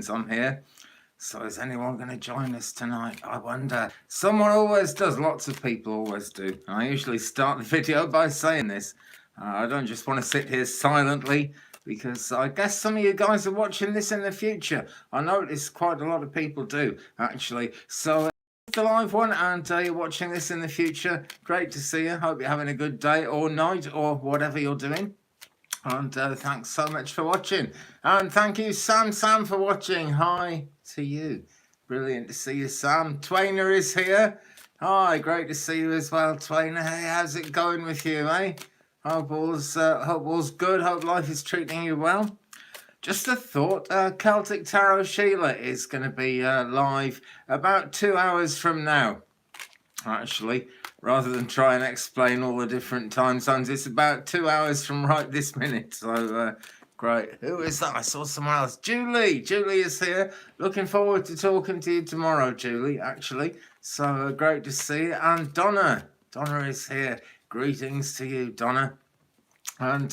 I'm here. So is anyone going to join us tonight? I wonder. Someone always does. Lots of people always do. I usually start the video by saying this. I don't just want to sit here silently because I guess some of you guys are watching this in the future. I notice quite a lot of people do, actually. So the live one, and you're watching this in the future. Great to see you. Hope you're having a good day or night or whatever you're doing. And thanks so much for watching. And thank you, Sam, for watching. Hi to you. Brilliant to see you, Sam. Twainer is here. Hi, great to see you as well, Twainer. Hey, how's it going with you, eh? Hope all's good. Hope life is treating you well. Just a thought, Celtic Tarot Sheila is going to be live about 2 hours from now, actually. Rather than try and explain all the different time zones, it's about 2 hours from right this minute. So, great. Who is that? I saw someone else. Julie. Julie is here. Looking forward to talking to you tomorrow, Julie, actually. So, great to see you. And Donna. Donna is here. Greetings to you, Donna. And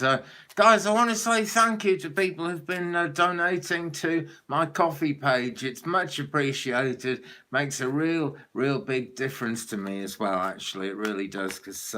guys, I want to say thank you to people who've been donating to my coffee page. It's much appreciated. Makes a real big difference to me as well, actually. It really does, because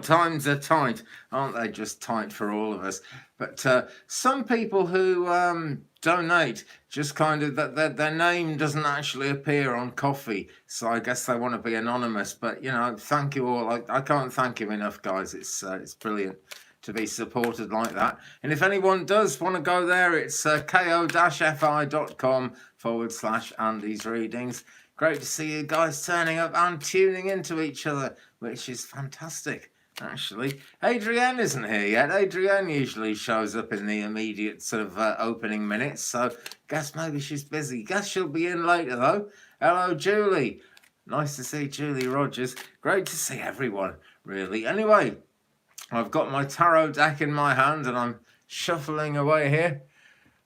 times are tight, aren't they? Just tight for all of us. But some people who donate, just kind of that their name doesn't actually appear on coffee, so I guess they want to be anonymous. But you know, thank you all. I can't thank you enough, guys. It's brilliant to be supported like that. And if anyone does want to go there, it's ko-fi.com/Andy's Readings. Great to see you guys turning up and tuning into each other, which is fantastic, actually. Adrienne isn't here yet. Adrienne usually shows up in the immediate sort of opening minutes, so guess maybe she's busy. Guess she'll be in later, though. Hello, Julie. Nice to see Julie Rogers. Great to see everyone, really. Anyway, I've got my tarot deck in my hand, and I'm shuffling away here.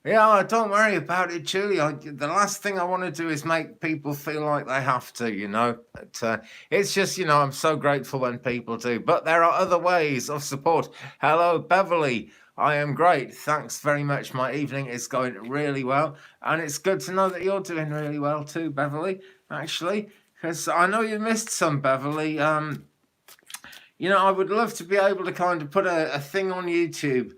Yeah, don't worry about it, Julie. The last thing I want to do is make people feel like they have to, you know. But, it's just, you know, I'm so grateful when people do. But there are other ways of support. Hello, Beverly. I am great. Thanks very much. My evening is going really well. And it's good to know that you're doing really well too, Beverly, actually. Because I know you missed some, Beverly. You know, I would love to be able to kind of put a thing on YouTube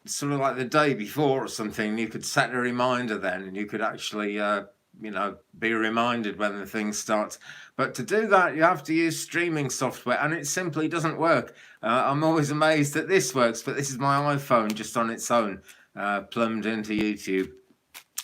sort of like the day before or something. You could set a reminder then, and you could actually, you know, be reminded when the thing starts. But to do that, you have to use streaming software, and it simply doesn't work. I'm always amazed that this works, but this is my iPhone just on its own, plumbed into YouTube.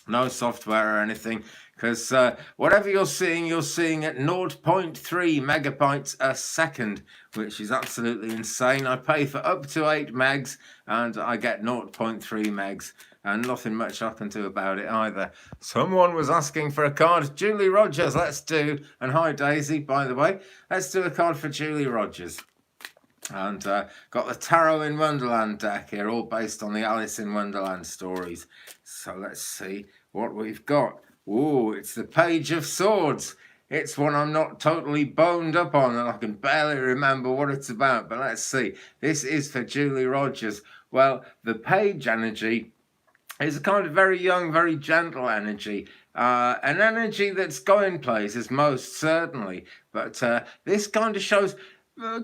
No software or anything, because whatever you're seeing at 0.3 megabytes a second, which is absolutely insane. I pay for up to 8 megs, and I get 0.3 megs, and nothing much I can do about it either. Someone was asking for a card. Julie Rogers, let's do, and hi Daisy, by the way. Let's do a card for Julie Rogers. And got the Tarot in Wonderland deck here, all based on the Alice in Wonderland stories. So let's see what we've got. Ooh, it's the Page of Swords. It's one I'm not totally boned up on, and I can barely remember what it's about. But let's see. This is for Julie Rogers. Well, the Page energy is a kind of very young, very gentle energy. An energy that's going places, most certainly. But this kind of shows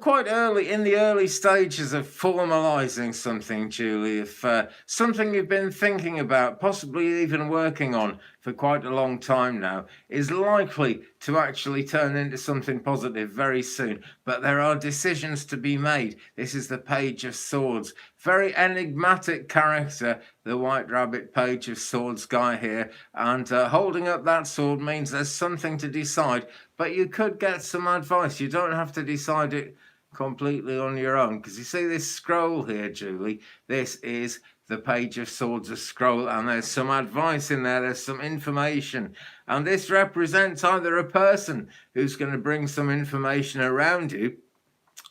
quite early, in the early stages of formalizing something, Julie, if something you've been thinking about, possibly even working on for quite a long time now, is likely to actually turn into something positive very soon. But there are decisions to be made. This is the Page of Swords. Very enigmatic character, the White Rabbit Page of Swords guy here. And holding up that sword means there's something to decide. But you could get some advice. You don't have to decide it completely on your own. Because you see this scroll here, Julie? This is the Page of Swords, a scroll, and there's some advice in there, there's some information. And this represents either a person who's going to bring some information around you,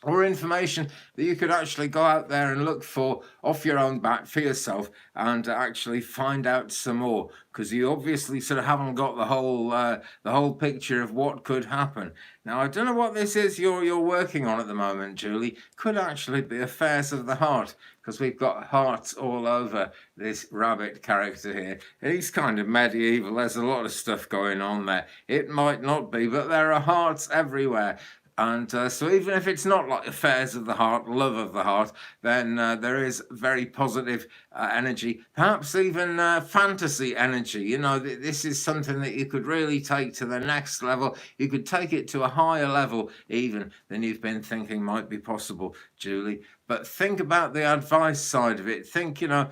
or information that you could actually go out there and look for off your own back for yourself and actually find out some more, because you obviously sort of haven't got the whole picture of what could happen. Now, I don't know what this is you're working on at the moment, Julie. Could actually be affairs of the heart, because we've got hearts all over this rabbit character here. He's kind of medieval. There's a lot of stuff going on there. It might not be, but there are hearts everywhere. And so even if it's not like affairs of the heart, love of the heart, then there is very positive energy, perhaps even fantasy energy. You know, this is something that you could really take to the next level. You could take it to a higher level even than you've been thinking might be possible, Julie. But think about the advice side of it. Think, you know,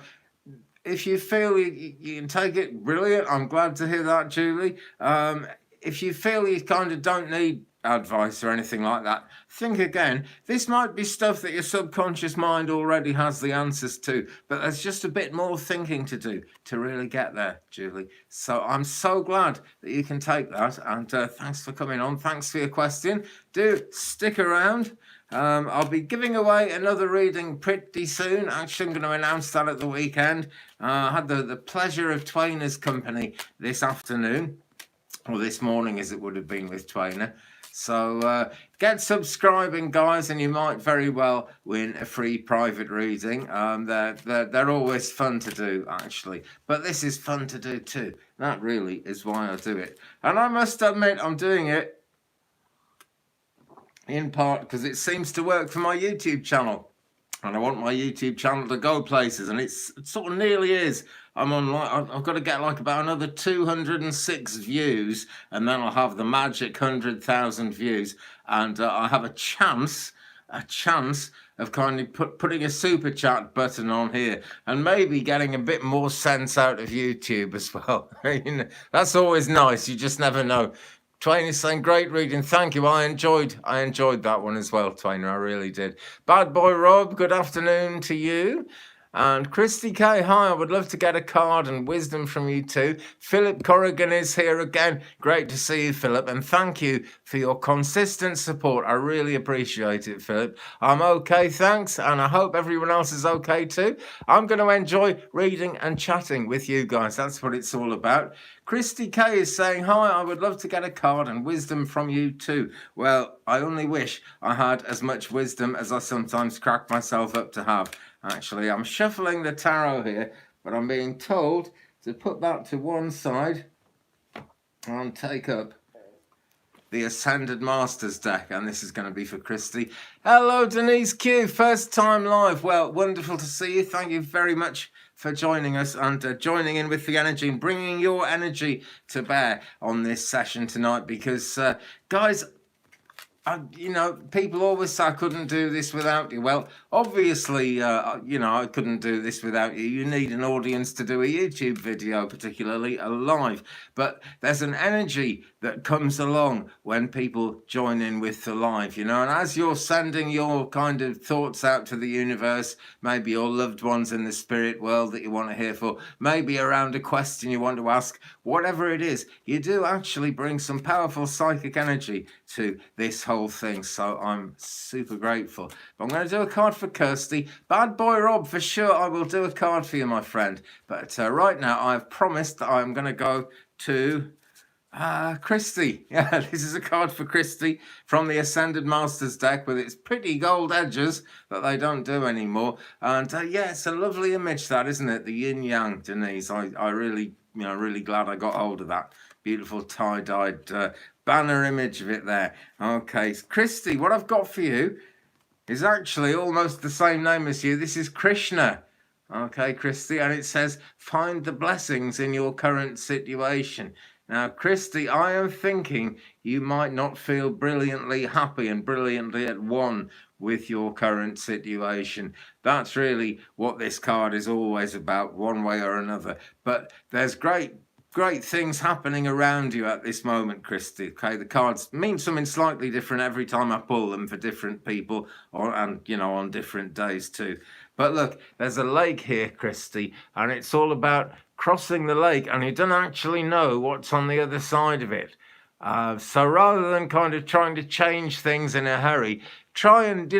if you feel you can take it, brilliant. I'm glad to hear that, Julie. If you feel you kind of don't need advice or anything like that, think again. This might be stuff that your subconscious mind already has the answers to, but there's just a bit more thinking to do to really get there, Julie. So I'm so glad that you can take that, and thanks for coming on. Thanks for your question. Do stick around. I'll be giving away another reading pretty soon. Actually, I'm going to announce that at the weekend. I had the pleasure of Twainer's company this afternoon, or this morning as it would have been with Twainer. So get subscribing, guys, and you might very well win a free private reading. They're always fun to do, actually. But this is fun to do too. That really is why I do it. And I must admit, I'm doing it in part because it seems to work for my YouTube channel. And I want my YouTube channel to go places, and it sort of nearly is. I'm on, I've got to get like about another 206 views, and then I'll have the magic 100,000 views, and I have a chance of kind of putting a super chat button on here, and maybe getting a bit more sense out of YouTube as well. You know, that's always nice. You just never know. Twain is saying, great reading. Thank you. I enjoyed that one as well, Twainer. I really did. Bad Boy Rob, good afternoon to you. And Christy K, hi, I would love to get a card and wisdom from you too. Philip Corrigan is here again. Great to see you, Philip. And thank you for your consistent support. I really appreciate it, Philip. I'm okay, thanks. And I hope everyone else is okay too. I'm going to enjoy reading and chatting with you guys. That's what it's all about. Christy K is saying, hi, I would love to get a card and wisdom from you too. Well, I only wish I had as much wisdom as I sometimes crack myself up to have. Actually, I'm shuffling the tarot here, but I'm being told to put that to one side and take up the Ascended Masters deck, and this is going to be for Christy. Hello, Denise Q, first time live. Well, wonderful to see you. Thank you very much for joining us and joining in with the energy and bringing your energy to bear on this session tonight, because, guys, you know, people always say I couldn't do this without you. Well, obviously, you know, I couldn't do this without you. You need an audience to do a YouTube video, particularly a live. But there's an energy that comes along when people join in with the live, you know. And as you're sending your kind of thoughts out to the universe, maybe your loved ones in the spirit world that you want to hear for, maybe around a question you want to ask, whatever it is, you do actually bring some powerful psychic energy to this whole thing. So I'm super grateful. But I'm going to do a card for Kirsty. Bad Boy Rob, for sure I will do a card for you, my friend. But right now I've promised that I'm going to go to Christy. Yeah, this is a card for Christy from the Ascended Masters deck with its pretty gold edges that they don't do anymore. And yeah, it's a lovely image, that, isn't it? The yin yang, Denise. I really, you know, really glad I got hold of that beautiful tie-dyed banner image of it there. Okay, Christy, what I've got for you is actually almost the same name as you. This is Krishna. Okay, Christy, and it says, find the blessings in your current situation. Now, Christy, I am thinking you might not feel brilliantly happy and brilliantly at one with your current situation. That's really what this card is always about, one way or another. But there's great things happening around you at this moment, Christy. Okay, the cards mean something slightly different every time I pull them for different people, and you know, on different days too. But look, there's a lake here, Christy, and it's all about crossing the lake, and you don't actually know what's on the other side of it. So rather than kind of trying to change things in a hurry, try and,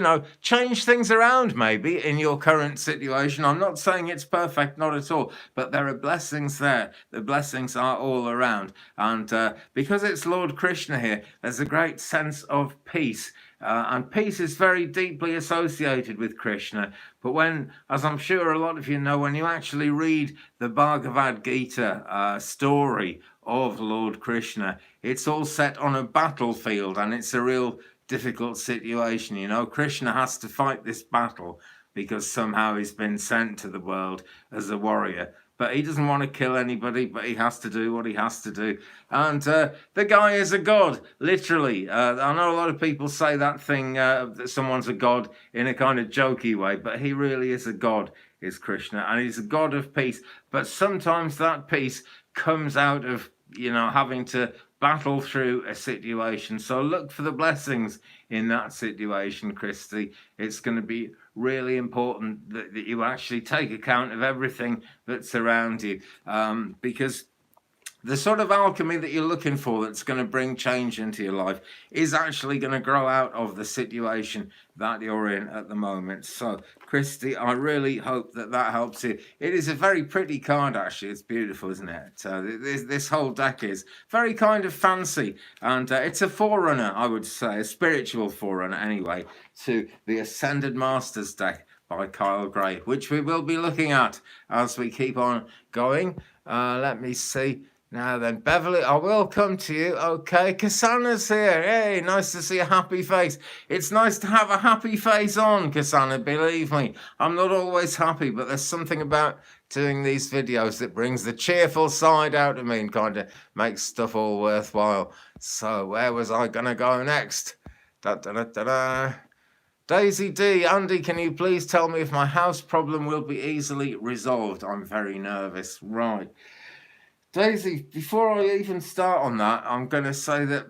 change things around maybe in your current situation. I'm not saying it's perfect, not at all, but there are blessings there. The blessings are all around. And because it's Lord Krishna here, there's a great sense of peace. And peace is very deeply associated with Krishna. But when, as I'm sure a lot of you know, when you actually read the Bhagavad Gita story of Lord Krishna, it's all set on a battlefield, and it's a real difficult situation. Krishna has to fight this battle because somehow he's been sent to the world as a warrior. But he doesn't want to kill anybody, but he has to do what he has to do. And the guy is a god, literally. I know a lot of people say that thing, that someone's a god in a kind of jokey way, but he really is a god, is Krishna. And he's a god of peace. But sometimes that peace comes out of, having to battle through a situation. So look for the blessings in that situation, Christy. It's going to be really important that you actually take account of everything that's around you, because the sort of alchemy that you're looking for that's going to bring change into your life is actually going to grow out of the situation that you're in at the moment. So, Christy, I really hope that helps you. It is a very pretty card, actually. It's beautiful, isn't it? This whole deck is very kind of fancy, and it's a forerunner, I would say, a spiritual forerunner anyway, to the Ascended Masters deck by Kyle Gray, which we will be looking at as we keep on going. Let me see. Now then, Beverly, I will come to you. Okay, Kasana's here. Hey, nice to see a happy face. It's nice to have a happy face on, Kasana, believe me. I'm not always happy, but there's something about doing these videos that brings the cheerful side out of me and kind of makes stuff all worthwhile. So where was I going to go next? Daisy D, Andy, can you please tell me if my house problem will be easily resolved? I'm very nervous. Right. Daisy, before I even start on that, I'm going to say that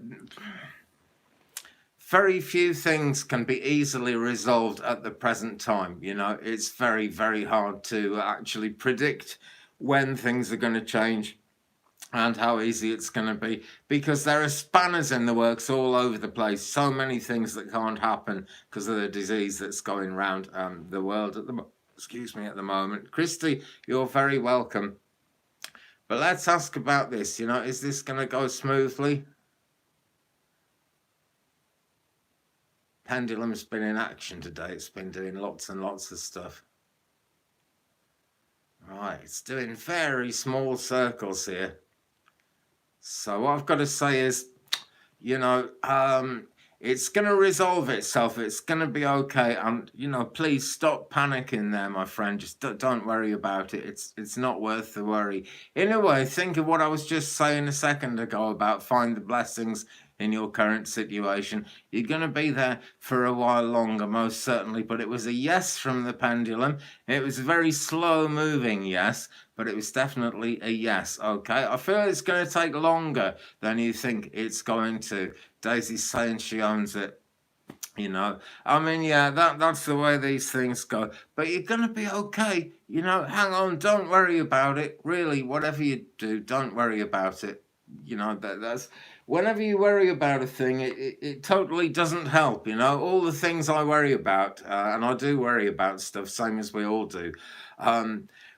very few things can be easily resolved at the present time. It's very, very hard to actually predict when things are going to change and how easy it's going to be, because there are spanners in the works all over the place. So many things that can't happen because of the disease that's going around the world at the moment. Christy, you're very welcome. But let's ask about this, is this going to go smoothly? Pendulum's been in action today. It's been doing lots and lots of stuff. Right, it's doing very small circles here. So what I've got to say is, it's going to resolve itself. It's going to be okay. And, please stop panicking there, my friend. Just don't worry about it. It's not worth the worry. In a way, think of what I was just saying a second ago about find the blessings in your current situation. You're going to be there for a while longer, most certainly. But it was a yes from the pendulum. It was a very slow moving yes, but it was definitely a yes. Okay, I feel it's going to take longer than you think it's going to. Daisy's saying she owns it. That's the way these things go. But you're going to be okay. Hang on, don't worry about it. Really, whatever you do, don't worry about it. That's whenever you worry about a thing, it totally doesn't help. All the things I worry about, and I do worry about stuff, same as we all do.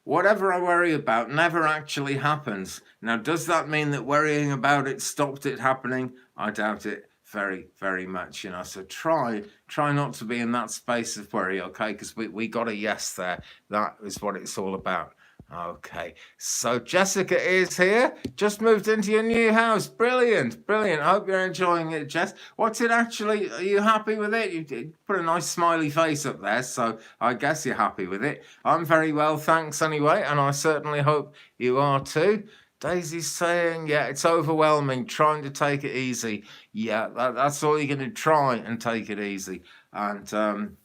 Whatever I worry about never actually happens. Now, does that mean that worrying about it stopped it happening? I doubt it very, very much, So try not to be in that space of worry, okay? Because we got a yes there. That is what it's all about. Okay, so Jessica is here. Just moved into your new house. Brilliant, brilliant. I hope you're enjoying it, Jess. What's it actually? Are you happy with it? You put a nice smiley face up there, so I guess you're happy with it. I'm very well, thanks anyway, and I certainly hope you are too. Daisy's saying, yeah, it's overwhelming, trying to take it easy. Yeah, that's all you're going to try and take it easy. And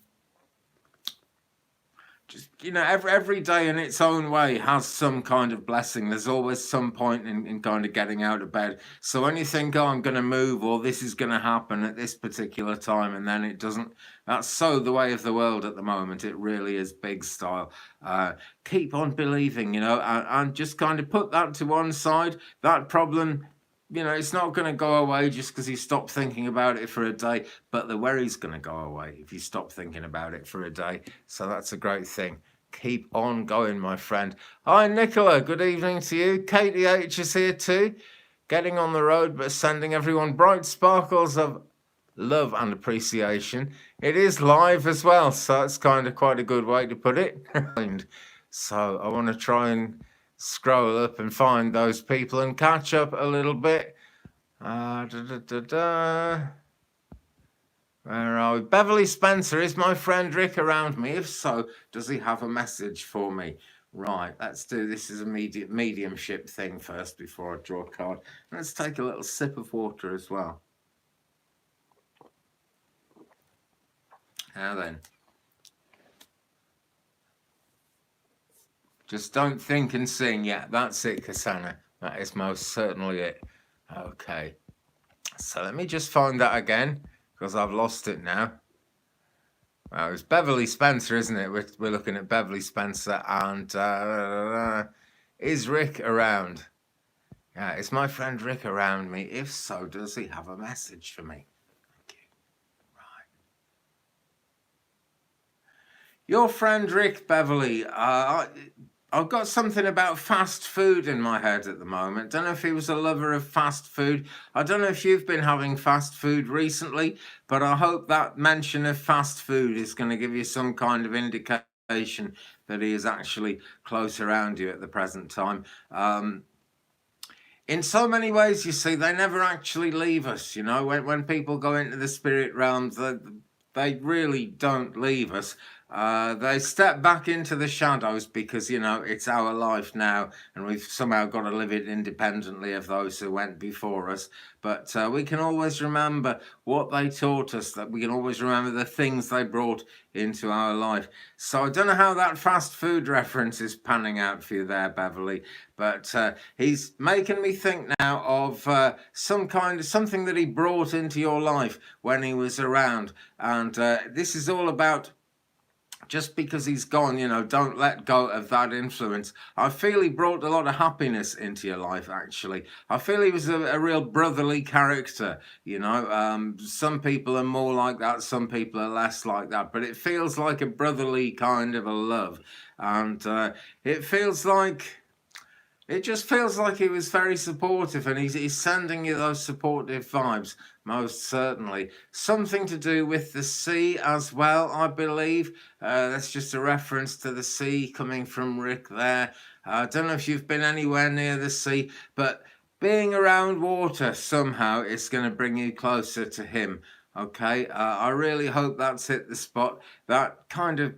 just, every day in its own way has some kind of blessing. There's always some point in kind of getting out of bed. So when you think, oh, I'm going to move, or this is going to happen at this particular time, and then it doesn't, that's so the way of the world at the moment. It really is big style. Keep on believing, and just kind of put that to one side. That problem you know, it's not going to go away just because you stop thinking about it for a day, but the worry's going to go away if you stop thinking about it for a day. So that's a great thing. Keep on going, my friend. Hi, Nicola. Good evening to you. Katie H is here too. Getting on the road, but sending everyone bright sparkles of love and appreciation. It is live as well, so it's kind of quite a good way to put it. So I want to try and scroll up and find those people and catch up a little bit. Where are we? Beverly Spencer, is my friend Rick around me? If so, does he have a message for me? Right, let's do this as a mediumship thing first before I draw a card. Let's take a little sip of water as well. Now then. Just don't think and sing. Yeah, that's it, Kasana. That is most certainly it. Okay. So let me just find that again, because I've lost it now. Well, it's Beverly Spencer, isn't it? We're looking at Beverly Spencer. And is Rick around? Yeah, is my friend Rick around me? If so, does he have a message for me? Thank you. Right. Your friend Rick, Beverly, I've got something about fast food in my head at the moment. Don't know if he was a lover of fast food. I don't know if you've been having fast food recently, but I hope that mention of fast food is going to give you some kind of indication that he is actually close around you at the present time. In so many ways, you see, they never actually leave us. You know, when people go into the spirit realms, they really don't leave us. They step back into the shadows because, you know, it's our life now and we've somehow got to live it independently of those who went before us. But we can always remember what they taught us, that we can always remember the things they brought into our life. So I don't know how that fast food reference is panning out for you there, Beverly, but he's making me think now of something that he brought into your life when he was around. And this is all about, just because he's gone, you know, don't let go of that influence. I feel he brought a lot of happiness into your life, actually. I feel he was a real brotherly character, you know. Some people are more like that, some people are less like that, but it feels like a brotherly kind of a love. And it just feels like he was very supportive, and he's sending you those supportive vibes, most certainly. Something to do with the sea as well, I believe. That's just a reference to the sea coming from Rick there. I don't know if you've been anywhere near the sea, but being around water somehow is going to bring you closer to him, okay? I really hope that's hit the spot. That kind of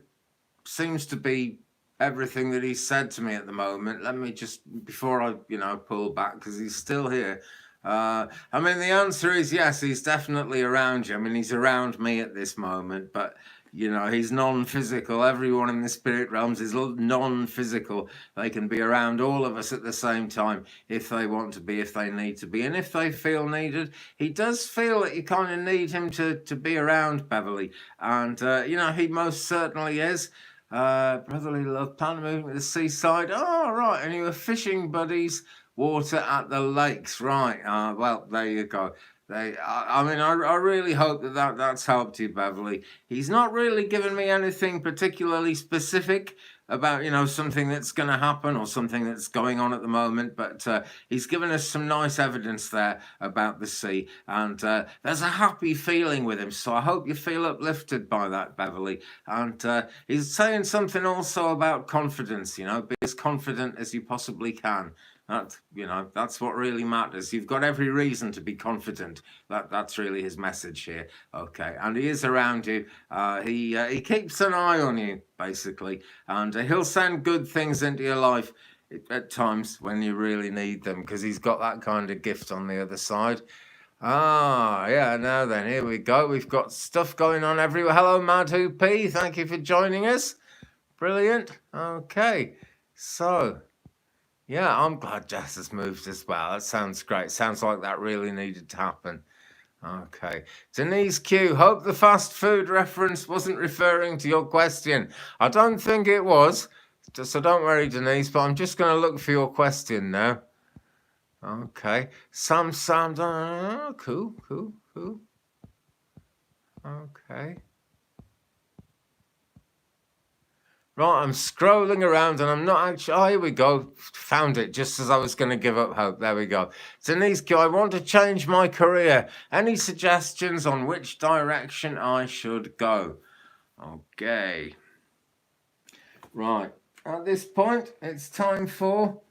seems to be everything that he said to me at the moment. Let me just, before I, you know, pull back, because he's still here. I mean, the answer is yes, he's definitely around you. I mean, he's around me at this moment, but, you know, he's non-physical. Everyone in the spirit realms is non-physical. They can be around all of us at the same time if they want to be, if they need to be, and if they feel needed. He does feel that you kind of need him to be around, Beverly, and, you know, he most certainly is. Brotherly love, plan moving to the seaside. Oh, right, and you were fishing buddies, water at the lakes, right? Well, there you go. I mean, I really hope that's helped you, Beverly. He's not really given me anything particularly specific about, you know, something that's going to happen or something that's going on at the moment, but he's given us some nice evidence there about the sea, and there's a happy feeling with him, so I hope you feel uplifted by that, Beverly. And he's saying something also about confidence, you know, be as confident as you possibly can. That, you know, that's what really matters. You've got every reason to be confident. That's really his message here. Okay, and he is around you. He keeps an eye on you, basically, and he'll send good things into your life at times when you really need them, because he's got that kind of gift on the other side. Ah, yeah, now then, here we go. We've got stuff going on everywhere. Hello, Madhu P. Thank you for joining us. Brilliant. Okay, so... yeah, I'm glad Jess has moved as well. That sounds great. Sounds like that really needed to happen. Okay. Denise Q, hope the fast food reference wasn't referring to your question. I don't think it was. So don't worry, Denise, but I'm just going to look for your question now. Okay. Sam, cool. Okay. Right, I'm scrolling around and I'm not actually... Oh, here we go. Found it just as I was going to give up hope. There we go. Denise, I want to change my career. Any suggestions on which direction I should go? Okay. Right. At this point, it's time for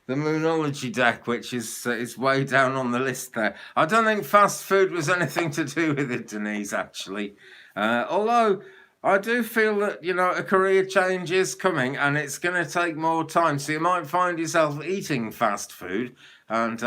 the Moonology deck, which is way down on the list there. I don't think fast food was anything to do with it, Denise, actually. Although I do feel that, you know, a career change is coming and it's going to take more time. So you might find yourself eating fast food. And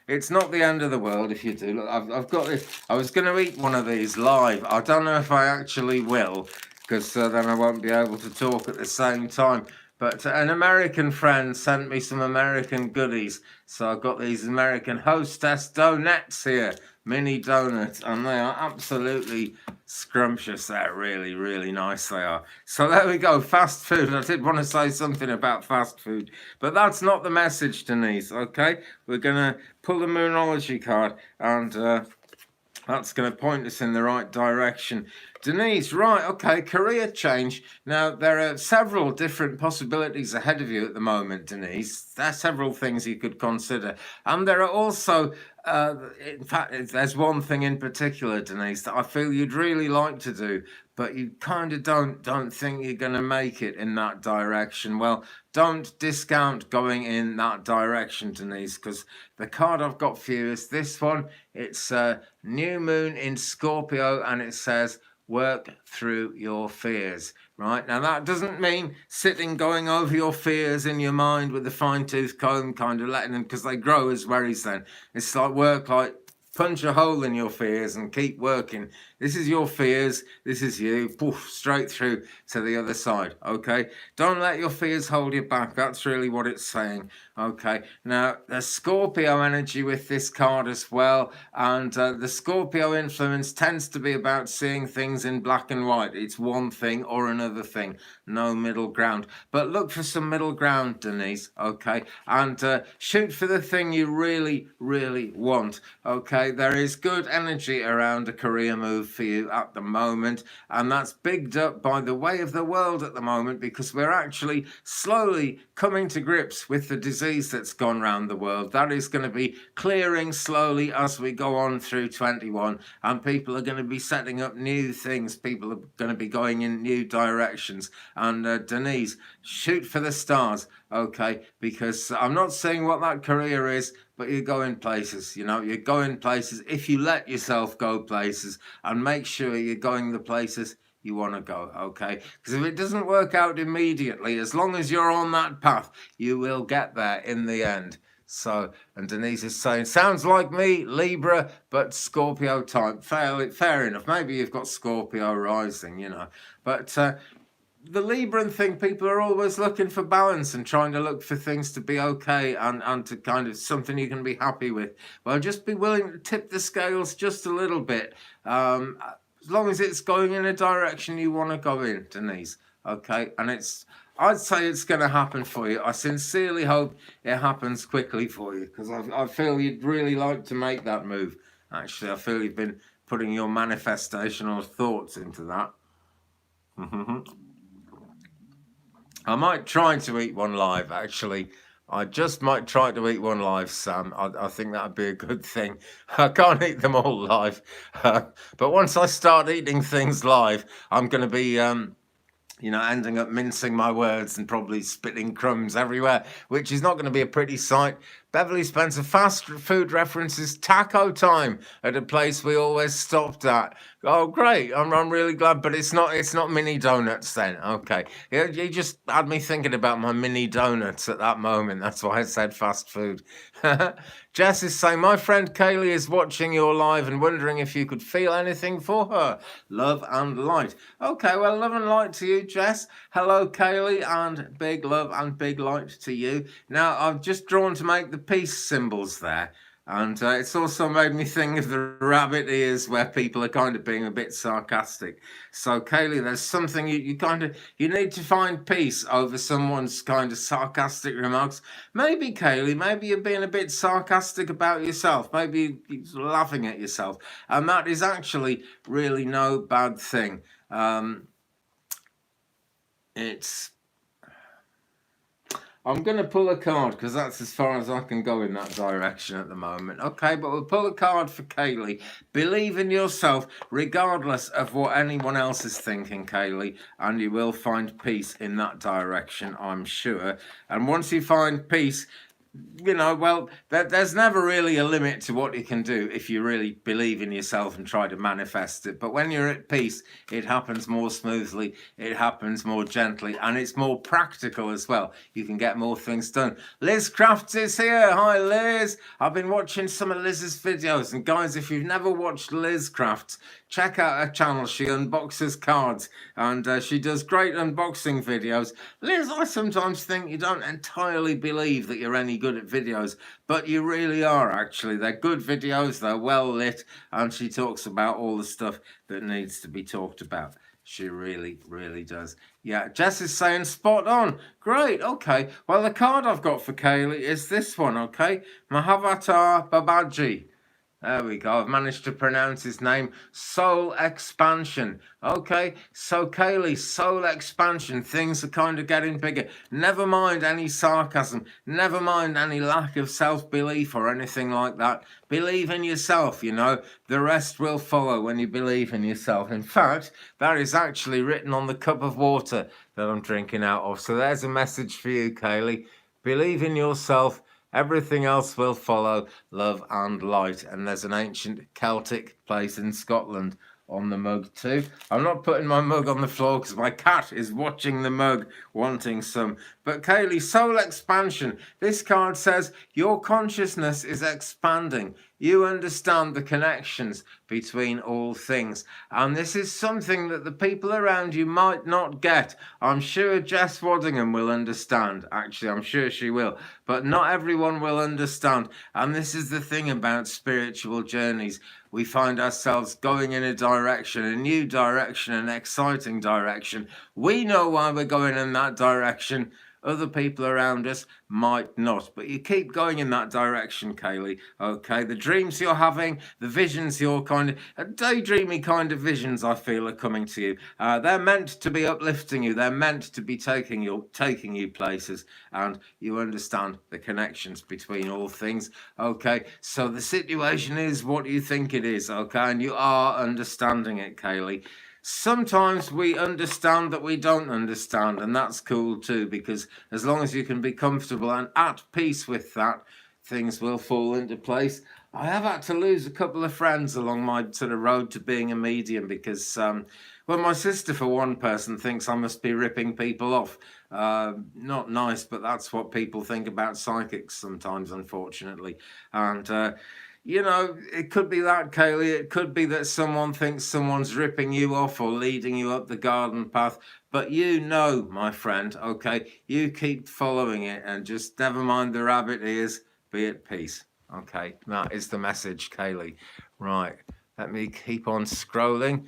it's not the end of the world if you do. Look, I've got this. I was going to eat one of these live. I don't know if I actually will, because then I won't be able to talk at the same time. But an American friend sent me some American goodies. So I've got these American Hostess donuts here, mini donuts, and they are absolutely scrumptious. They're really, really nice, they are. So there we go, fast food. I did want to say something about fast food, but that's not the message, Denise, okay? We're going to pull the Moonology card, and that's going to point us in the right direction. Denise, right, okay, career change. Now, there are several different possibilities ahead of you at the moment, Denise. There are several things you could consider. And there are also, in fact, there's one thing in particular, Denise, that I feel you'd really like to do, but you kind of don't think you're going to make it in that direction. Well, don't discount going in that direction, Denise, because the card I've got for you is this one. It's New Moon in Scorpio, and it says, work through your fears, right? Now, that doesn't mean sitting, going over your fears in your mind with a fine-tooth comb, kind of letting them, because they grow as worries then. It's like work, like punch a hole in your fears and keep working. This is your fears. This is you. Poof, straight through to the other side, okay? Don't let your fears hold you back. That's really what it's saying, okay? Now, there's Scorpio energy with this card as well, and the Scorpio influence tends to be about seeing things in black and white. It's one thing or another thing, no middle ground. But look for some middle ground, Denise, okay? And shoot for the thing you really, really want, okay? There is good energy around a career move for you at the moment, and that's bigged up by the way of the world at the moment, because we're actually slowly coming to grips with the disease that's gone around the world. That is going to be clearing slowly as we go on through 21, and people are going to be setting up new things. People are going to be going in new directions. And Denise, shoot for the stars, okay? Because I'm not saying what that career is, but you're going places, you know, you're going places if you let yourself go places, and make sure you're going the places you want to go, okay? Because if it doesn't work out immediately, as long as you're on that path, you will get there in the end. So, and Denise is saying, sounds like me, Libra, but Scorpio type. Fair enough. Maybe you've got Scorpio rising, you know. But the Libran thing, people are always looking for balance and trying to look for things to be okay and to kind of something you can be happy with. Well, just be willing to tip the scales just a little bit. As long as it's going in a direction you want to go in, Denise. Okay, and I'd say it's going to happen for you. I sincerely hope it happens quickly for you, because I feel you'd really like to make that move. Actually, I feel you've been putting your manifestational thoughts into that. I might try to eat one live, actually. I just might try to eat one live, Sam. I think that would be a good thing. I can't eat them all live. But once I start eating things live, I'm going to be, you know, ending up mincing my words and probably spitting crumbs everywhere, which is not going to be a pretty sight. Beverly Spencer, fast food references taco time at a place we always stopped at. Oh, great. I'm really glad, but it's not mini donuts then. Okay. You just had me thinking about my mini donuts at that moment. That's why I said fast food. Jess is saying, my friend Kaylee is watching your live and wondering if you could feel anything for her. Love and light. Okay, well, love and light to you, Jess. Hello, Kaylee, and big love and big light to you. Now, I've just drawn to make the peace symbols there. And it's also made me think of the rabbit ears where people are kind of being a bit sarcastic. So Kaylee, there's something you need to find peace over someone's kind of sarcastic remarks. Maybe Kaylee, maybe you're being a bit sarcastic about yourself. Maybe you're laughing at yourself. And that is actually really no bad thing. I'm going to pull a card because that's as far as I can go in that direction at the moment. Okay, but we'll pull a card for Kaylee. Believe in yourself regardless of what anyone else is thinking, Kaylee, and you will find peace in that direction, I'm sure. And once you find peace, you know, well, there's never really a limit to what you can do if you really believe in yourself and try to manifest it. But when you're at peace, it happens more smoothly, it happens more gently, and it's more practical as well. You can get more things done. Liz Crafts is here. Hi, Liz. I've been watching some of Liz's videos, and guys, if you've never watched Liz Crafts, check out her channel. She unboxes cards, and she does great unboxing videos. Liz, I sometimes think you don't entirely believe that you're any good at videos, but you really are, actually. They're good videos, they're well lit, and she talks about all the stuff that needs to be talked about. She really, really does. Yeah, Jess is saying spot on. Great, okay. Well, the card I've got for Kaylee is this one, okay? Mahavatar Babaji. There we go. I've managed to pronounce his name. Soul expansion. Okay, so Kaylee, soul expansion. Things are kind of getting bigger. Never mind any sarcasm. Never mind any lack of self-belief or anything like that. Believe in yourself, you know. The rest will follow when you believe in yourself. In fact, that is actually written on the cup of water that I'm drinking out of. So there's a message for you, Kaylee. Believe in yourself. Everything else will follow, love and light. And there's an ancient Celtic place in Scotland on the mug too. I'm not putting my mug on the floor because my cat is watching the mug wanting some. But Kaylee, soul expansion. This card says your consciousness is expanding. You understand the connections between all things. And this is something that the people around you might not get. I'm sure Jess Waddingham will understand. Actually, I'm sure she will. But not everyone will understand. And this is the thing about spiritual journeys. We find ourselves going in a direction, a new direction, an exciting direction. We know why we're going in that direction. Other people around us might not, but you keep going in that direction, Kaylee. Okay, the dreams you're having, the visions you're kind of, daydreamy kind of visions, I feel, are coming to you. They're meant to be uplifting you. They're meant to be taking you places, and you understand the connections between all things. Okay, so the situation is what you think it is. Okay, and you are understanding it, Kaylee. Sometimes we understand that we don't understand, and that's cool too, because as long as you can be comfortable and at peace with that, things will fall into place. I have had to lose a couple of friends along my sort of road to being a medium because, well, my sister, for one person, thinks I must be ripping people off. Not nice, but that's what people think about psychics sometimes, unfortunately. And, you know, it could be that, Kaylee. It could be that someone thinks someone's ripping you off or leading you up the garden path. But you know, my friend, okay, you keep following it and just never mind the rabbit ears. Be at peace. Okay, that is the message, Kaylee. Right, let me keep on scrolling.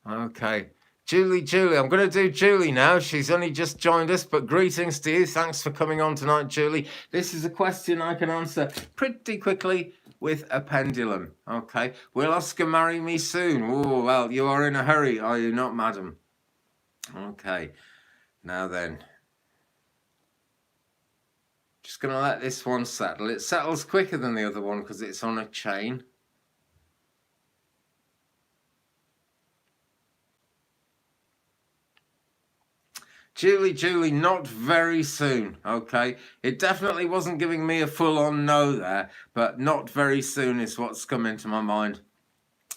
Okay. Julie, I'm going to do Julie now. She's only just joined us, but greetings to you. Thanks for coming on tonight, Julie. This is a question I can answer pretty quickly with a pendulum. Okay. Will Oscar marry me soon? Oh, well, you are in a hurry, are you not, madam? Okay. Now then. Just going to let this one settle. It settles quicker than the other one because it's on a chain. Julie, not very soon, okay? It definitely wasn't giving me a full-on no there, but not very soon is what's come into my mind.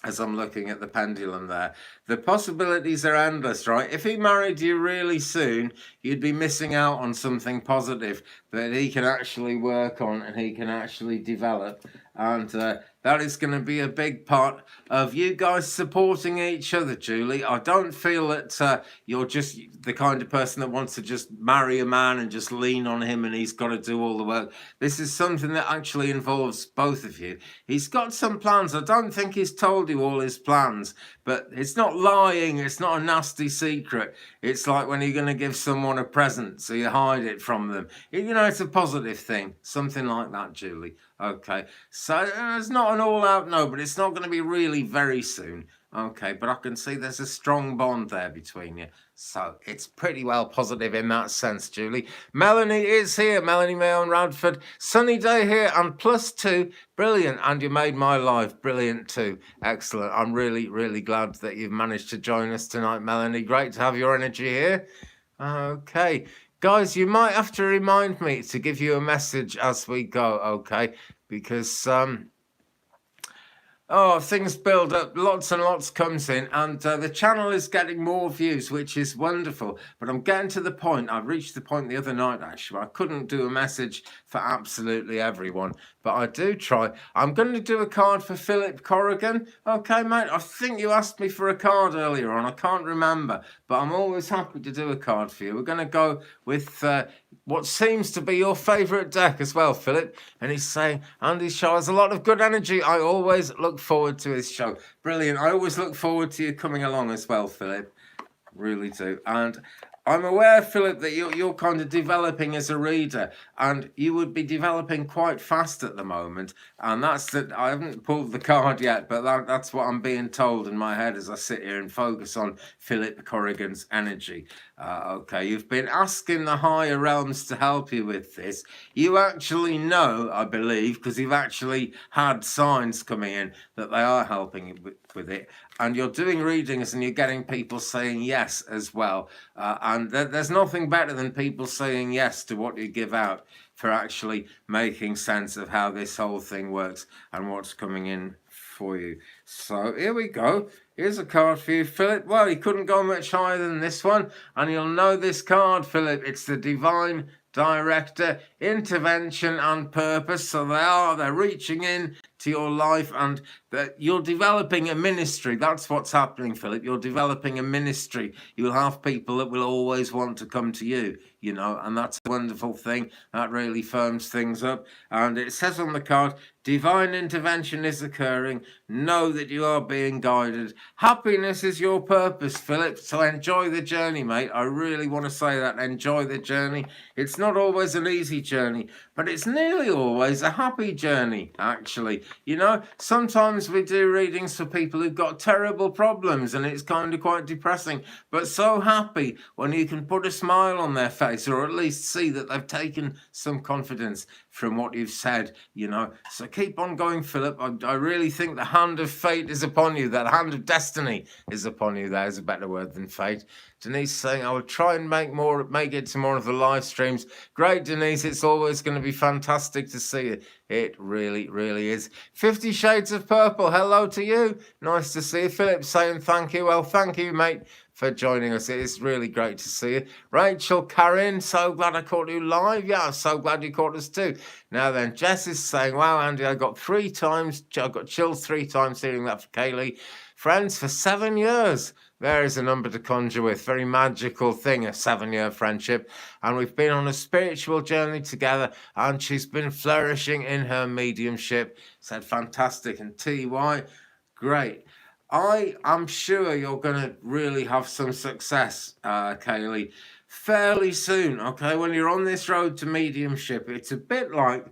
as I'm looking at the pendulum there. The possibilities are endless, right? If he married you really soon, you'd be missing out on something positive that he can actually work on and he can actually develop. And that is going to be a big part of you guys supporting each other, Julie. I don't feel that you're just the kind of person that wants to just marry a man and just lean on him and he's got to do all the work. This is something that actually involves both of you. He's got some plans. I don't think he's told you all his plans, but it's not lying. It's not a nasty secret. It's like when you're going to give someone a present, so you hide it from them. You know, it's a positive thing, something like that, Julie. Okay, so it's not an all-out no, but it's not going to be really very soon. Okay, but I can see there's a strong bond there between you. So it's pretty well positive in that sense, Julie. Melanie is here. Melanie Mayon Radford. Sunny day here and +2. Brilliant. And you made my life brilliant too. Excellent. I'm really, really glad that you've managed to join us tonight, Melanie. Great to have your energy here. Okay. Guys, you might have to remind me to give you a message as we go, okay? Because things build up, lots and lots comes in, and the channel is getting more views, which is wonderful. But I'm getting to the point, I reached the point the other night, actually, I couldn't do a message for absolutely everyone, but I do try. I'm going to do a card for Philip Corrigan. Okay, mate, I think you asked me for a card earlier on, I can't remember, but I'm always happy to do a card for you. We're going to go with what seems to be your favourite deck as well, Philip. And he's saying, Andy's show has a lot of good energy. I always look forward to his show. Brilliant. I always look forward to you coming along as well, Philip. Really do. And I'm aware, Philip, that you're kind of developing as a reader, and you would be developing quite fast at the moment. And that's that. I haven't pulled the card yet, but that's what I'm being told in my head as I sit here and focus on Philip Corrigan's energy. Okay, you've been asking the higher realms to help you with this. You actually know, I believe, because you've actually had signs coming in that they are helping you with it. And you're doing readings and you're getting people saying yes as well. And there's nothing better than people saying yes to what you give out for actually making sense of how this whole thing works and what's coming in for you. So here we go. Here's a card for you, Philip. Well, you couldn't go much higher than this one. And you'll know this card, Philip. It's the Divine Director, Intervention and Purpose. So they're reaching in to your life, and that you're developing a ministry. That's what's happening, Philip. You're developing a ministry. You'll have people that will always want to come to you, you know, and that's a wonderful thing. That really firms things up. And it says on the card, divine intervention is occurring. Know that you are being guided. Happiness is your purpose, Philip. So enjoy the journey, mate. I really want to say that. Enjoy the journey. It's not always an easy journey, but it's nearly always a happy journey, actually. You know, sometimes we do readings for people who've got terrible problems and it's kind of quite depressing, but so happy when you can put a smile on their face, or at least see that they've taken some confidence from what you've said, you know. So keep on going, Philip. I really think the hand of fate is upon you. That hand of destiny is upon you. There's a better word than fate. Denise saying, I will try and make it to more of the live streams. Great, Denise. It's always going to be fantastic to see you. It really, really is. 50 Shades of Purple. Hello to you. Nice to see you. Philip saying thank you. Well, thank you, mate, for joining us. It is really great to see you. Rachel, Karen, so glad I caught you live. Yeah, I'm so glad you caught us too. Now then, Jess is saying, wow, Andy, I got chills 3 times hearing that for Kaylee. Friends for 7 years. There is a number to conjure with. Very magical thing, a 7-year friendship. And we've been on a spiritual journey together, and she's been flourishing in her mediumship. Said fantastic. And TY, great. I am sure you're going to really have some success, Kaylee, fairly soon, okay? When you're on this road to mediumship, it's a bit like,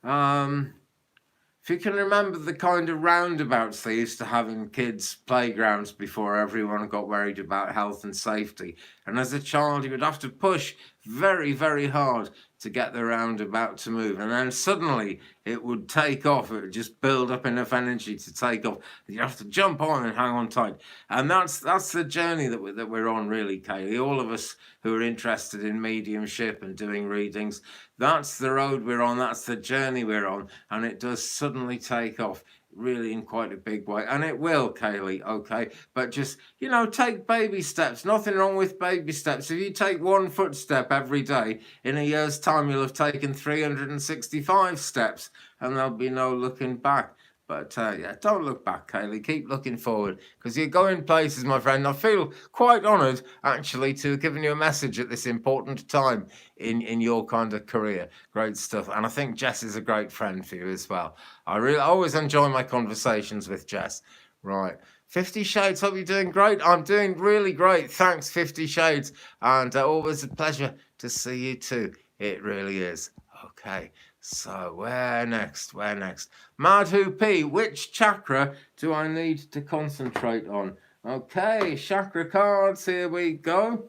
if you can remember the kind of roundabouts they used to have in kids' playgrounds before everyone got worried about health and safety. And as a child, you would have to push very, very hard to get the roundabout to move. And then suddenly it would take off. It would just build up enough energy to take off. You have to jump on and hang on tight. And that's the journey that we're on, really, Kaylee. All of us who are interested in mediumship and doing readings, that's the road we're on. That's the journey we're on. And it does suddenly take off. really in quite a big way, and it will, Kaylee, okay? But just, you know, take baby steps. Nothing wrong with baby steps. If you take 1 footstep every day, in a year's time, you'll have taken 365 steps, and there'll be no looking back. But yeah, don't look back, Kaylee. Keep looking forward, because you're going places, my friend. I feel quite honoured, actually, to have given you a message at this important time in your kind of career. Great stuff. And I think Jess is a great friend for you as well. I always enjoy my conversations with Jess. Right. 50 Shades, hope you're doing great. I'm doing really great. Thanks, 50 Shades. And always a pleasure to see you too. It really is. Okay. So where next? Where next? Madhu P, which chakra do I need to concentrate on? Okay, Chakra Cards, here we go.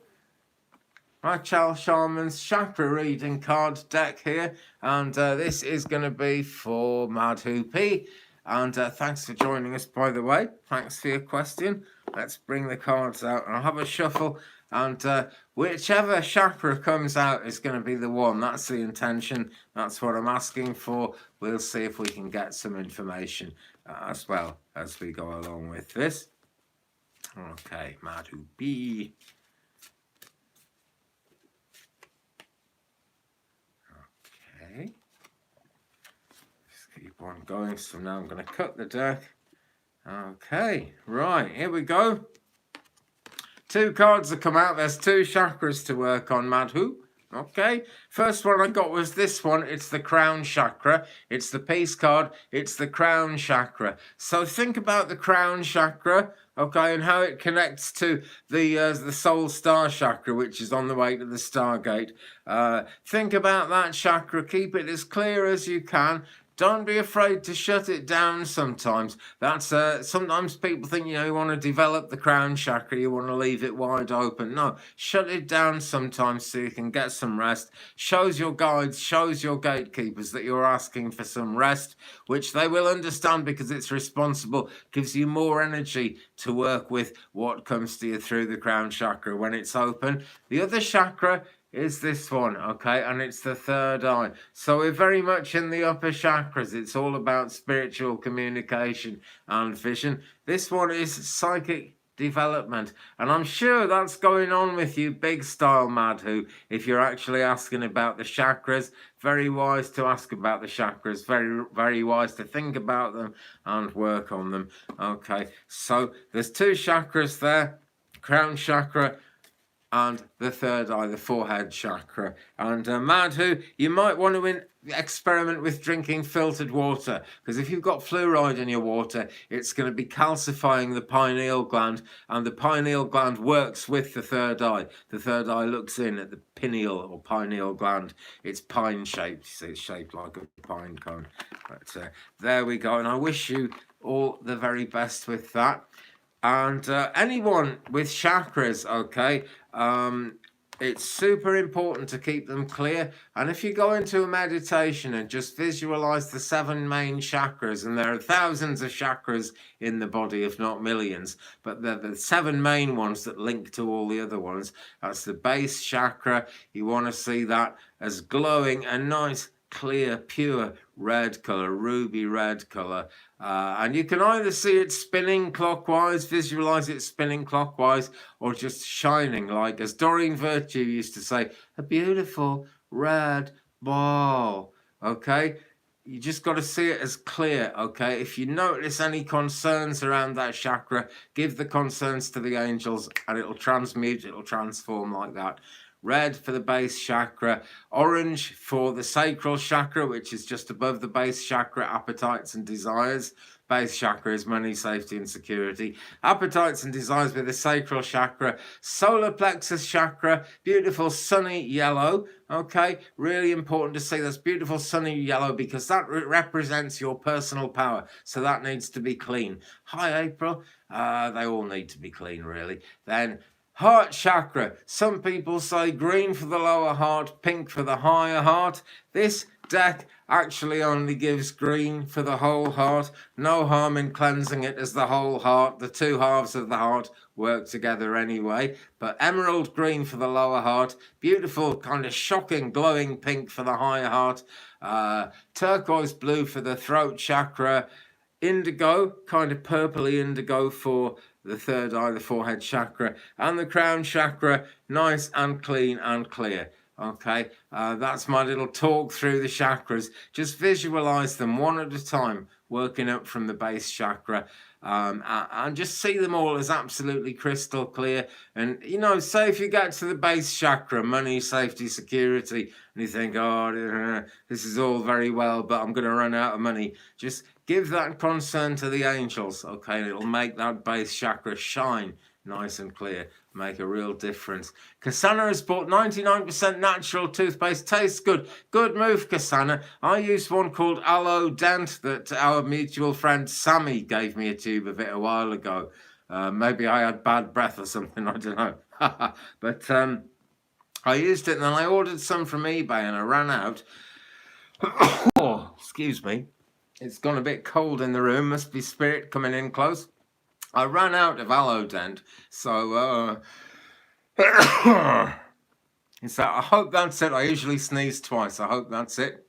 Rachel Sharman's chakra reading card deck here. And this is going to be for Madhu P. And thanks for joining us, by the way. Thanks for your question. Let's bring the cards out and I'll have a shuffle. And whichever chakra comes out is going to be the one. That's the intention. That's what I'm asking for. We'll see if we can get some information as well as we go along with this. Okay, Madhu B. Okay. Just keep on going. So now I'm going to cut the deck. Okay, right, here we go. 2 cards have come out. There's 2 chakras to work on, Madhu. Okay, first one I got was this one. It's the crown chakra. It's the peace card. It's the crown chakra. So think about the crown chakra, okay, and how it connects to the soul star chakra, which is on the way to the Stargate. Think about that chakra. Keep it as clear as you can. Don't be afraid to shut it down sometimes. That's sometimes people think, you know, you want to develop the crown chakra, you want to leave it wide open. No, shut it down sometimes so you can get some rest. Shows your guides, shows your gatekeepers that you're asking for some rest, which they will understand because it's responsible, gives you more energy to work with what comes to you through the crown chakra when it's open. The other chakra is this one, okay, and it's the third eye. So we're very much in the upper chakras. It's all about spiritual communication and vision. This one is psychic development, and I'm sure that's going on with you big style, Madhu. If you're actually asking about the chakras, very wise to ask about the chakras, very wise to think about them and work on them. Okay, so there's 2 chakras there, crown chakra and the third eye, the forehead chakra. And Madhu, you might want to experiment with drinking filtered water, because if you've got fluoride in your water, it's going to be calcifying the pineal gland, and the pineal gland works with the third eye. The third eye looks in at the pineal or pineal gland. It's pine shaped, so it's shaped like a pine cone. But there we go, and I wish you all the very best with that. And anyone with chakras, okay, it's super important to keep them clear. And if you go into a meditation and just visualize the 7 main chakras, and there are thousands of chakras in the body, if not millions, but they're the 7 main ones that link to all the other ones. That's the base chakra. You want to see that as glowing and nice, clear, pure red color, ruby red color. And you can either see it spinning clockwise, visualize it spinning clockwise, or just shining, like, as Doreen Virtue used to say, a beautiful red ball. Okay, you just got to see it as clear. Okay, if you notice any concerns around that chakra, give the concerns to the angels and it'll transmute, it'll transform like that. Red for the base chakra, orange for the sacral chakra, which is just above the base chakra, appetites and desires. Base chakra is money, safety and security. Appetites and desires with the sacral chakra. Solar plexus chakra, beautiful sunny yellow. Okay, really important to see this beautiful sunny yellow, because that represents your personal power. So that needs to be clean. Hi, April. They all need to be clean, really. Then heart chakra. Some people say green for the lower heart, pink for the higher heart. This deck actually only gives green for the whole heart. No harm in cleansing it as the whole heart. The 2 halves of the heart work together anyway. But emerald green for the lower heart. Beautiful, kind of shocking, glowing pink for the higher heart. Turquoise blue for the throat chakra. indigo, kind of purpley indigo for the third eye, the forehead chakra, and the crown chakra, nice and clean and clear. Okay, that's my little talk through the chakras. Just visualize them one at a time, working up from the base chakra, and just see them all as absolutely crystal clear. And you know, say if you get to the base chakra, money, safety, security, and you think, oh, this is all very well, but I'm going to run out of money. Just give that concern to the angels, okay? It'll make that base chakra shine nice and clear, make a real difference. Kasana has bought 99% natural toothpaste. Tastes good. Good move, Kasana. I used one called Aloe Dent that our mutual friend Sammy gave me a tube of it a while ago. Maybe I had bad breath or something, I don't know. But I used it and then I ordered some from eBay and I ran out. Oh, excuse me. It's gone a bit cold in the room. Must be spirit coming in close. I ran out of Aloe Dent, so I hope that's it. I usually sneeze twice. I hope that's it.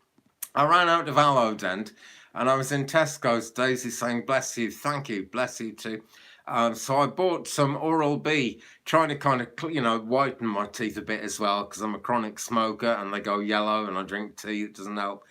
I ran out of Aloe Dent, and I was in Tesco's. Daisy saying, "Bless you, thank you, bless you too." So I bought some Oral-B, trying to kind of, you know, whiten my teeth a bit as well, because I'm a chronic smoker and they go yellow and I drink tea. It doesn't help.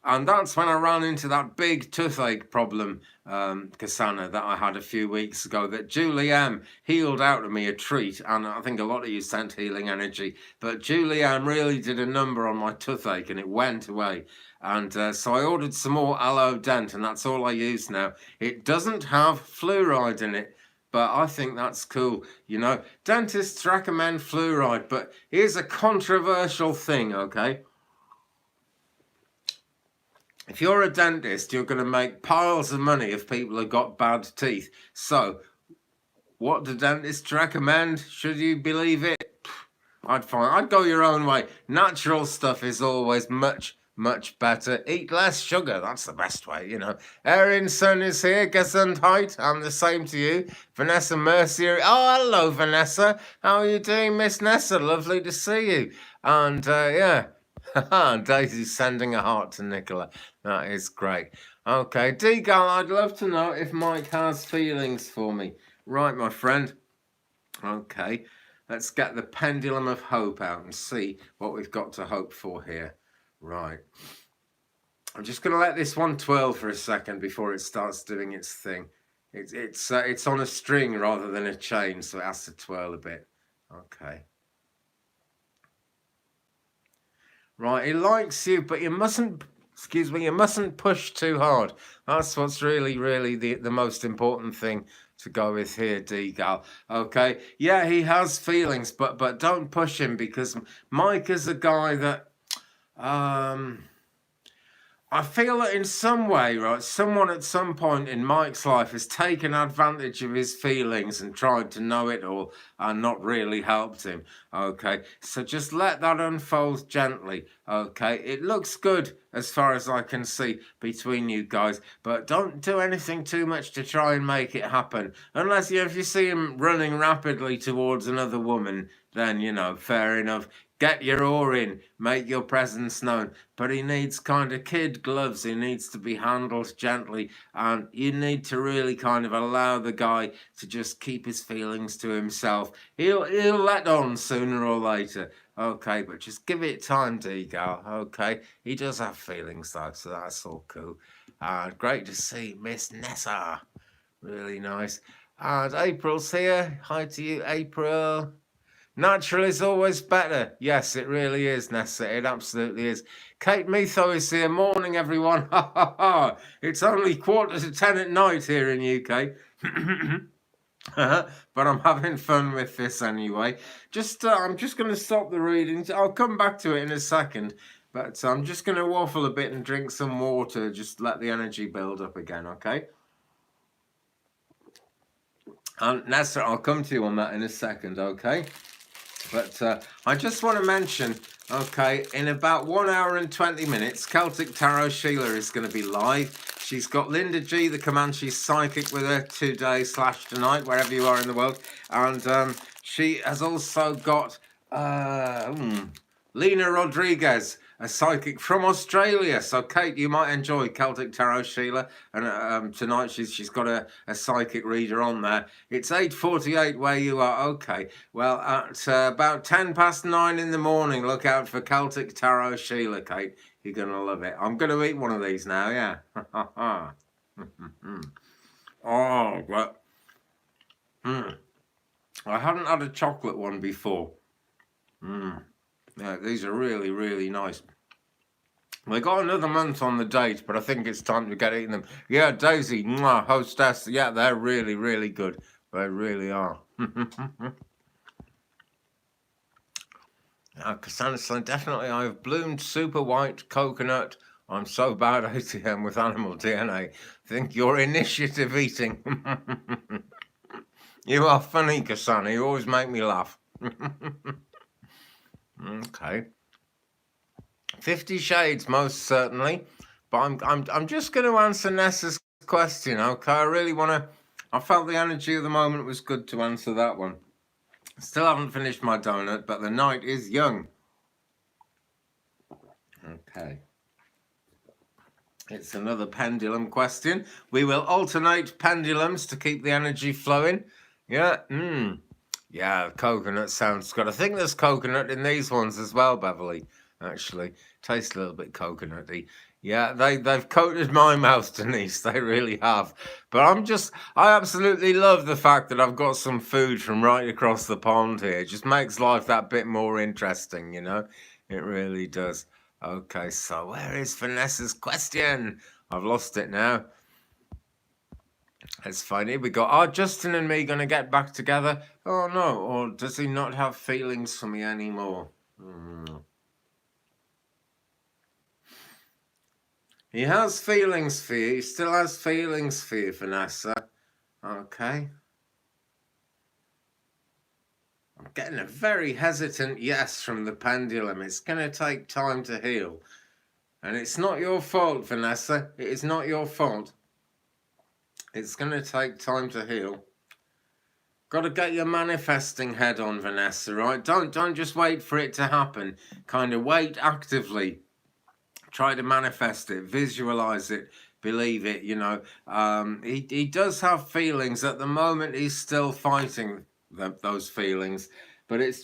And that's when I ran into that big toothache problem, Kasana, that I had a few weeks ago, that Julie M healed out of me a treat. And I think a lot of you sent healing energy. But Julie M really did a number on my toothache and it went away. And so I ordered some more Aloe Dent and that's all I use now. It doesn't have fluoride in it. But I think that's cool. You know, dentists recommend fluoride. But here's a controversial thing, okay? If you're a dentist, you're going to make piles of money if people have got bad teeth. So, what do dentists recommend? Should you believe it? I'd go your own way. Natural stuff is always much, much better. Eat less sugar. That's the best way, you know. Erin Sun is here. Gesundheit. I'm the same to you. Vanessa Mercier. Oh, hello, Vanessa. How are you doing, Miss Nessa? Lovely to see you. And, yeah. Daisy's sending a heart to Nicola. That is great. Okay, D-Gal, I'd love to know if Mike has feelings for me. Right, my friend. Okay, let's get the pendulum of hope out and see what we've got to hope for here. Right. I'm just going to let this one twirl for a second before it starts doing its thing. It's on a string rather than a chain, so it has to twirl a bit. Okay. Right, he likes you, but you mustn't, you mustn't push too hard. That's what's really, really the most important thing to go with here, D-Gal. Okay, yeah, he has feelings, but don't push him, because Mike is a guy that, I feel that in some way, right, someone at some point in Mike's life has taken advantage of his feelings and tried to know it all and not really helped him, okay? So just let that unfold gently, okay? It looks good as far as I can see between you guys, but don't do anything too much to try and make it happen. Unless, if you see him running rapidly towards another woman, then, fair enough. Get your oar in, make your presence known. But he needs kind of kid gloves. He needs to be handled gently. And you need to really kind of allow the guy to just keep his feelings to himself. He'll let on sooner or later. Okay, but just give it time, D-Gal. Okay, he does have feelings though, so that's all cool. Great to see Miss Nessa. Really nice. And April's here. Hi to you, April. Natural is always better. Yes, it really is, Nessa. It absolutely is. Kate Metho is here. Morning, everyone. Ha ha ha. It's only 9:45 at night here in UK. But I'm having fun with this anyway. I'm just going to stop the reading. I'll come back to it in a second. But I'm just going to waffle a bit and drink some water. Just let the energy build up again, okay? And Nessa, I'll come to you on that in a second, okay? But I just want to mention, okay, in about 1 hour and 20 minutes, Celtic Tarot Sheila is going to be live. She's got Linda G, the Comanche Psychic, with her today/tonight, wherever you are in the world. And she has also got Lena Rodriguez, a psychic from Australia. So, Kate, you might enjoy Celtic Tarot, Sheila. And tonight she's got a psychic reader on there. It's 8:48 where you are. Okay. Well, at about 9:10 in the morning, look out for Celtic Tarot, Sheila, Kate. You're going to love it. I'm going to eat one of these now, yeah. Oh, well. I hadn't had a chocolate one before. Yeah, these are really, really nice. We got another month on the date, but I think it's time to get eating them. Yeah, Daisy, mwah, hostess. Yeah, they're really, really good. They really are. Cassandra, definitely. I've bloomed super white coconut. I'm so bad at ATM with animal DNA. Think you're initiative eating. You are funny, Cassandra. You always make me laugh. Okay. 50 Shades, most certainly. But I'm just going to answer Nessa's question, okay? I really want to... I felt the energy of the moment was good to answer that one. Still haven't finished my donut, but the night is young. Okay. It's another pendulum question. We will alternate pendulums to keep the energy flowing. Yeah, yeah, coconut sounds good. I think there's coconut in these ones as well, Beverly, actually. Tastes a little bit coconutty. Yeah, they've coated my mouth, Denise. They really have. But I absolutely love the fact that I've got some food from right across the pond here. It just makes life that bit more interesting, you know? It really does. Okay, so where is Vanessa's question? I've lost it now. It's funny. We got, are Justin and me going to get back together? Oh, no. Or does he not have feelings for me anymore? He has feelings for you. He still has feelings for you, Vanessa. Okay. I'm getting a very hesitant yes from the pendulum. It's going to take time to heal. And it's not your fault, Vanessa. It is not your fault. It's going to take time to heal. Got to get your manifesting head on, Vanessa, right? Don't just wait for it to happen. Kind of wait actively. Try to manifest it, visualize it, believe it, you know. He does have feelings. At the moment, he's still fighting those feelings. But it's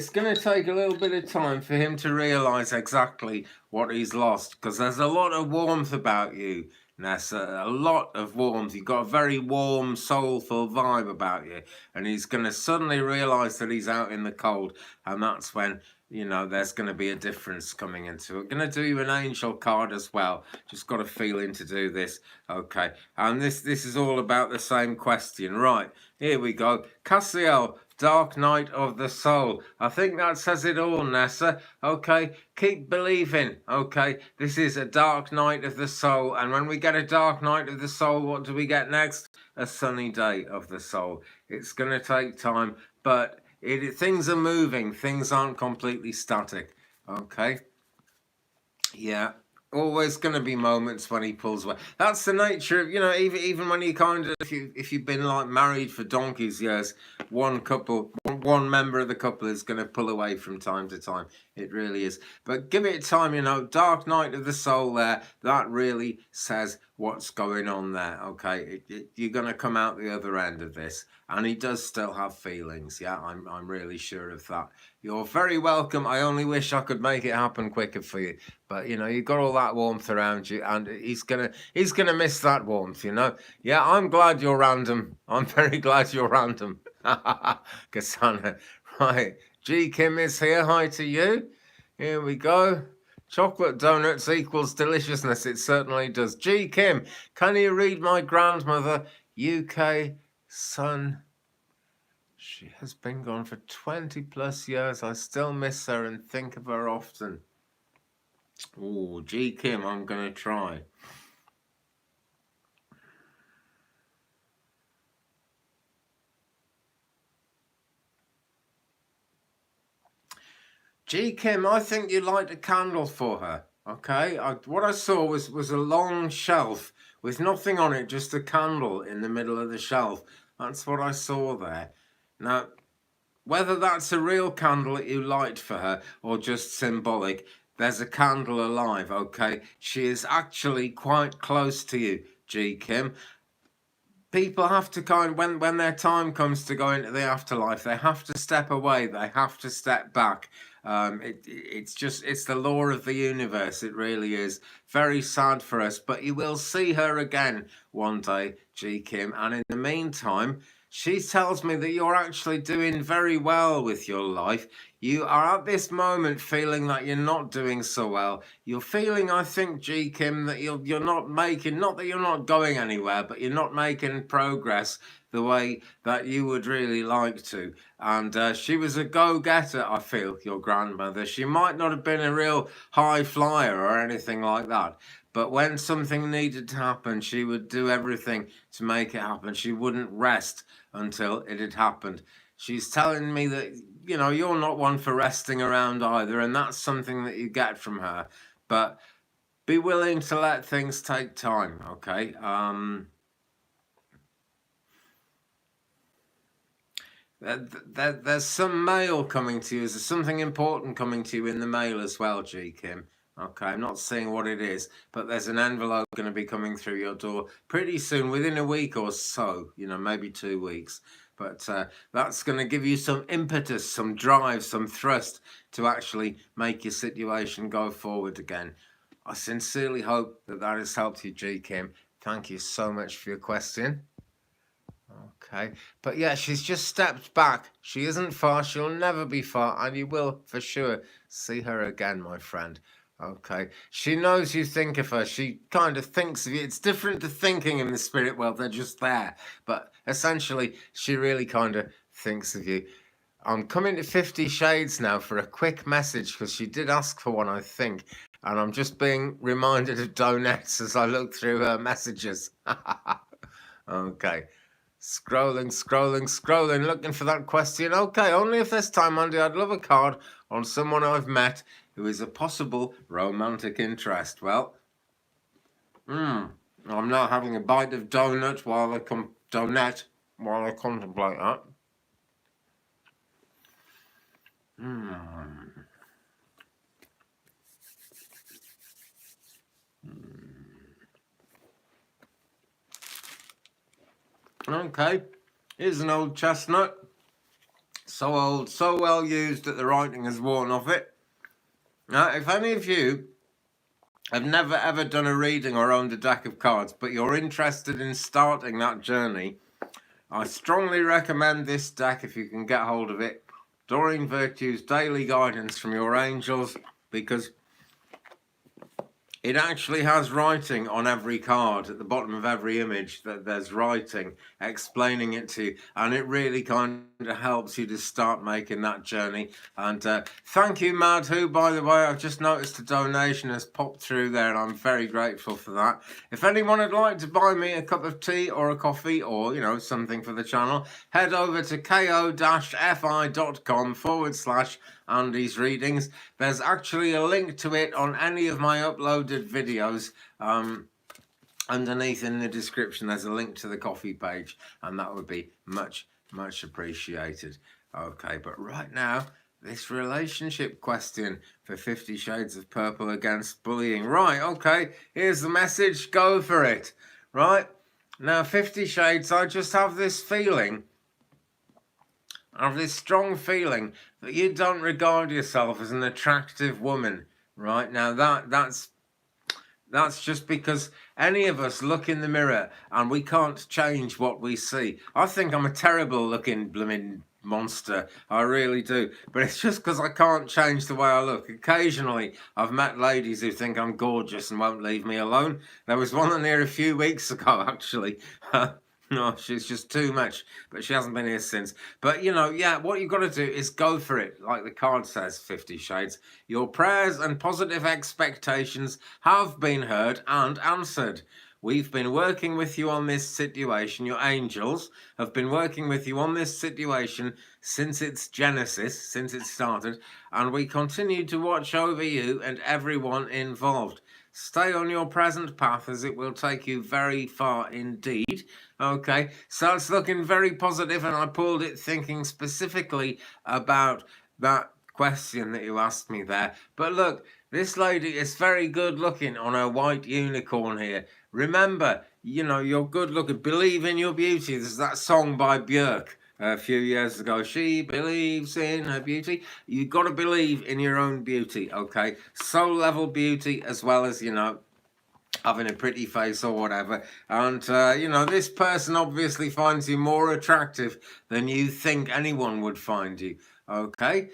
going to take a little bit of time for him to realize exactly what he's lost. Because there's a lot of warmth about you, Nessa. A lot of warmth. You've got a very warm, soulful vibe about you. And he's going to suddenly realize that he's out in the cold. And that's when... you know, there's going to be a difference coming into it. Going to do you an angel card as well. Just got a feeling to do this. Okay. And this is all about the same question. Right. Here we go. Cassiel, Dark Night of the Soul. I think that says it all, Nessa. Okay. Keep believing. Okay. This is a Dark Night of the Soul. And when we get a Dark Night of the Soul, what do we get next? A sunny day of the soul. It's going to take time, but... things are moving. Things aren't completely static. Okay. Yeah. Always going to be moments when he pulls away. That's the nature of, you know, even when you kind of, if you've been like married for donkey's years, one member of the couple is going to pull away from time to time. It really is. But give it time, you know, Dark Night of the Soul there, that really says what's going on there, okay? You're going to come out the other end of this. And he does still have feelings, yeah, I'm really sure of that. You're very welcome. I only wish I could make it happen quicker for you. But, you know, you've got all that warmth around you, and he's gonna miss that warmth, you know? Yeah, I'm glad you're random. I'm very glad you're random. Cassandra. Right. G. Kim is here. Hi to you. Here we go. Chocolate donuts equals deliciousness. It certainly does. G. Kim, can you read my grandmother, UK son? She has been gone for 20 plus years. I still miss her and think of her often. Oh, G. Kim, I'm going to try. G. Kim, I think you light a candle for her, okay? What I saw was a long shelf with nothing on it, just a candle in the middle of the shelf. That's what I saw there. Now, whether that's a real candle that you light for her or just symbolic, there's a candle alive, okay? She is actually quite close to you, G. Kim. People have to when their time comes to go into the afterlife, they have to step away, they have to step back. It's the law of the universe. It really is. Very sad for us, but you will see her again one day, G. Kim. And in the meantime, she tells me that you're actually doing very well with your life. You are at this moment feeling that you're not doing so well. You're feeling, I think, G. Kim, that you're not making, not that you're not going anywhere, but you're not making progress the way that you would really like to. And she was a go-getter, I feel, your grandmother. She might not have been a real high flyer or anything like that, but when something needed to happen, she would do everything to make it happen. She wouldn't rest until it had happened. She's telling me that, you know, you're not one for resting around either, and that's something that you get from her. But be willing to let things take time, okay? There's some mail coming to you. There's something important coming to you in the mail as well, G. Kim. Okay, I'm not saying what it is, but there's an envelope going to be coming through your door pretty soon, within a week or so, you know, maybe 2 weeks. But that's going to give you some impetus, some drive, some thrust to actually make your situation go forward again. I sincerely hope that that has helped you, G. Kim. Thank you so much for your question. Okay, but yeah, she's just stepped back. She isn't far, she'll never be far, and you will for sure see her again, my friend. Okay, she knows you think of her. She kind of thinks of you. It's different to thinking in the spirit world, they're just there. But essentially, she really kind of thinks of you. I'm coming to 50 Shades now for a quick message because she did ask for one, I think. And I'm just being reminded of donuts as I look through her messages. Okay. Scrolling, looking for that question. Okay, only if this time, Andy, I'd love a card on someone I've met who is a possible romantic interest. Well, I'm now having a bite of donut while I contemplate that. Okay, here's an old chestnut. So old, so well used that the writing has worn off it. Now, if any of you have never ever done a reading or owned a deck of cards, but you're interested in starting that journey, I strongly recommend this deck if you can get hold of it. Doreen Virtue's Daily Guidance from Your Angels, because it actually has writing on every card. At the bottom of every image that there's writing explaining it to you, and it really kind of helps you to start making that journey. And thank you, Mad Who, by the way. I've just noticed a donation has popped through there, and I'm very grateful for that. If anyone would like to buy me a cup of tea or a coffee or, you know, something for the channel, head over to ko-fi.com/Andy's Readings. There's actually a link to it on any of my uploaded videos. Underneath in the description, there's a link to the coffee page, and that would be much appreciated. Okay, but right now, this relationship question for 50 Shades of Purple Against Bullying. Right, okay, here's the message. Go for it. Right, now 50 Shades, I just have this feeling, this strong feeling that you don't regard yourself as an attractive woman. Right, now that's just because any of us look in the mirror and we can't change what we see. I think I'm a terrible looking blooming monster. I really do. But it's just because I can't change the way I look. Occasionally, I've met ladies who think I'm gorgeous and won't leave me alone. There was one in here a few weeks ago, actually. No, she's just too much, but she hasn't been here since. But, you know, yeah, what you've got to do is go for it, like the card says, 50 Shades. Your prayers and positive expectations have been heard and answered. We've been working with you on this situation. Your angels have been working with you on this situation since its genesis, since it started, and we continue to watch over you and everyone involved. Stay on your present path, as it will take you very far indeed. Okay, so it's looking very positive, and I pulled it thinking specifically about that question that you asked me there. But look, This lady is very good looking on her white unicorn here. Remember, you know, you're good looking. Believe in your beauty. There's that song by Björk a few years ago. She believes in her beauty. You've got to believe in your own beauty, okay? Soul level beauty as well as, you know, having a pretty face or whatever. And, you know, this person obviously finds you more attractive than you think anyone would find you, okay?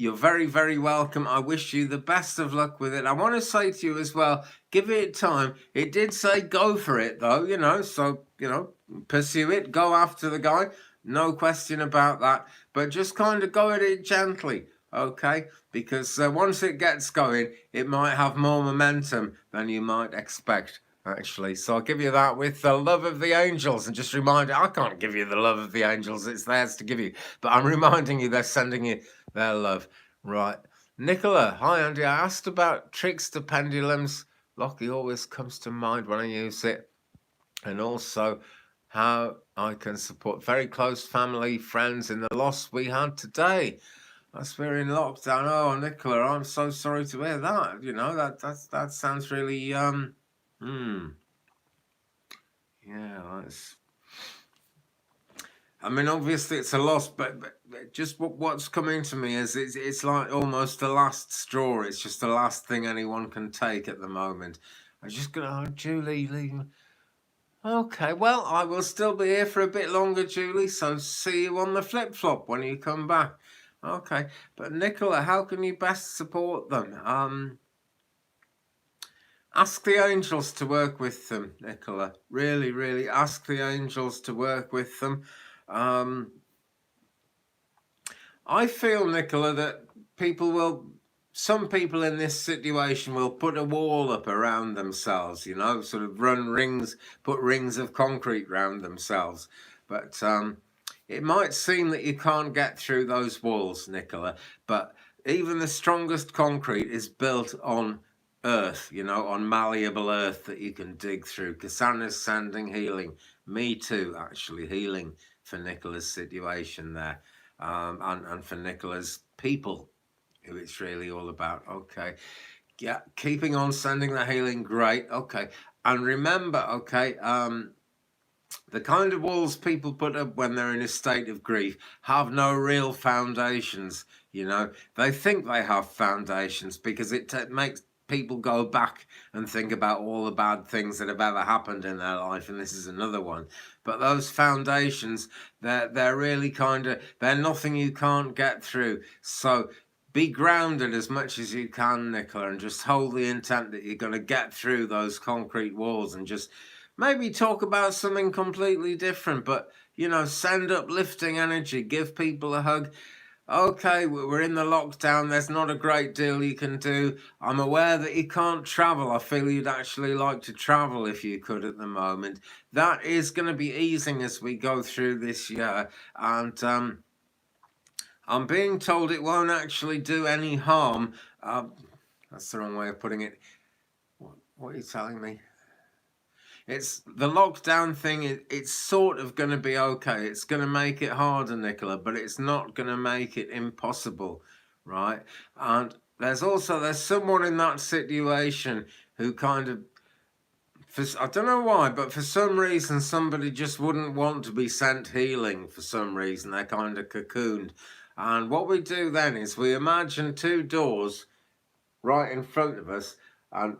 You're very, very welcome. I wish you the best of luck with it. I want to say to you as well, give it time. It did say go for it, though, you know, so, you know, pursue it. Go after the guy. No question about that. But just kind of go at it gently, okay? Because once it gets going, it might have more momentum than you might expect, actually. So I'll give you that with the love of the angels. And just remind you, I can't give you the love of the angels. It's theirs to give you. But I'm reminding you they're sending you their love. Right. Nicola, hi Andy. I asked about trickster pendulums. Lockie always comes to mind when I use it. And also how I can support very close family, friends in the loss we had today. As we're in lockdown. Oh, Nicola, I'm so sorry to hear that. You know, that sounds really yeah, that's, I mean, obviously it's a loss, but just what's coming to me is it's like almost the last straw. It's just the last thing anyone can take at the moment. I'm just gonna, oh, Julie, leave. Okay, well, I will still be here for a bit longer, Julie. So see you on the flip flop when you come back. Okay, but Nicola, how can you best support them? Ask the angels to work with them, Nicola. Really, really ask the angels to work with them. I feel, Nicola, that some people in this situation will put a wall up around themselves, you know, sort of put rings of concrete around themselves. But it might seem that you can't get through those walls, Nicola, but even the strongest concrete is built on earth, you know, on malleable earth that you can dig through. Cassandra's sending healing. Me too, actually, healing for Nicola's situation there. And for Nicola's people, who it's really all about. Okay. Yeah, keeping on sending the healing, great. Okay. And remember, okay, the kind of walls people put up when they're in a state of grief have no real foundations, you know. They think they have foundations because it makes people go back and think about all the bad things that have ever happened in their life, and this is another one. But those foundations, they're really they're nothing you can't get through. So be grounded as much as you can, Nicola, and just hold the intent that you're going to get through those concrete walls, and just maybe talk about something completely different, but, you know, send uplifting energy, give people a hug. Okay, we're in the lockdown. There's not a great deal you can do. I'm aware that you can't travel. I feel you'd actually like to travel if you could at the moment. That is going to be easing as we go through this year. And I'm being told it won't actually do any harm. That's the wrong way of putting it. What are you telling me? It's the lockdown thing. It's sort of going to be okay. It's going to make it harder, Nicola, but it's not going to make it impossible, right? And there's someone in that situation who I don't know why, but for some reason, somebody just wouldn't want to be sent healing for some reason. They're kind of cocooned. And what we do then is we imagine two doors right in front of us, and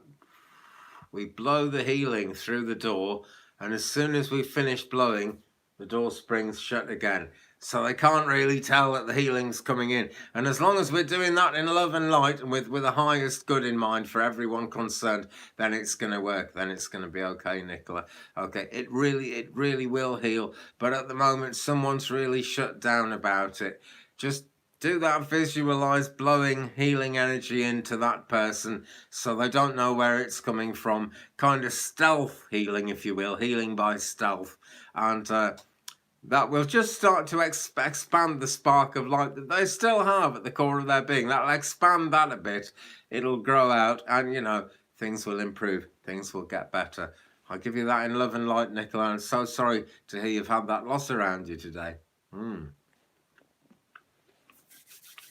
we blow the healing through the door, and as soon as we finish blowing, the door springs shut again. So they can't really tell that the healing's coming in. And as long as we're doing that in love and light and with the highest good in mind for everyone concerned, then it's going to work. Then it's going to be okay, Nicola. Okay, it really will heal. But at the moment, someone's really shut down about it. Just do that, visualize blowing healing energy into that person so they don't know where it's coming from. Kind of stealth healing, if you will, healing by stealth. And that will just start to expand the spark of light that they still have at the core of their being. That'll expand that a bit. It'll grow out, and, you know, things will improve. Things will get better. I'll give you that in love and light, Nicola. I'm so sorry to hear you've had that loss around you today.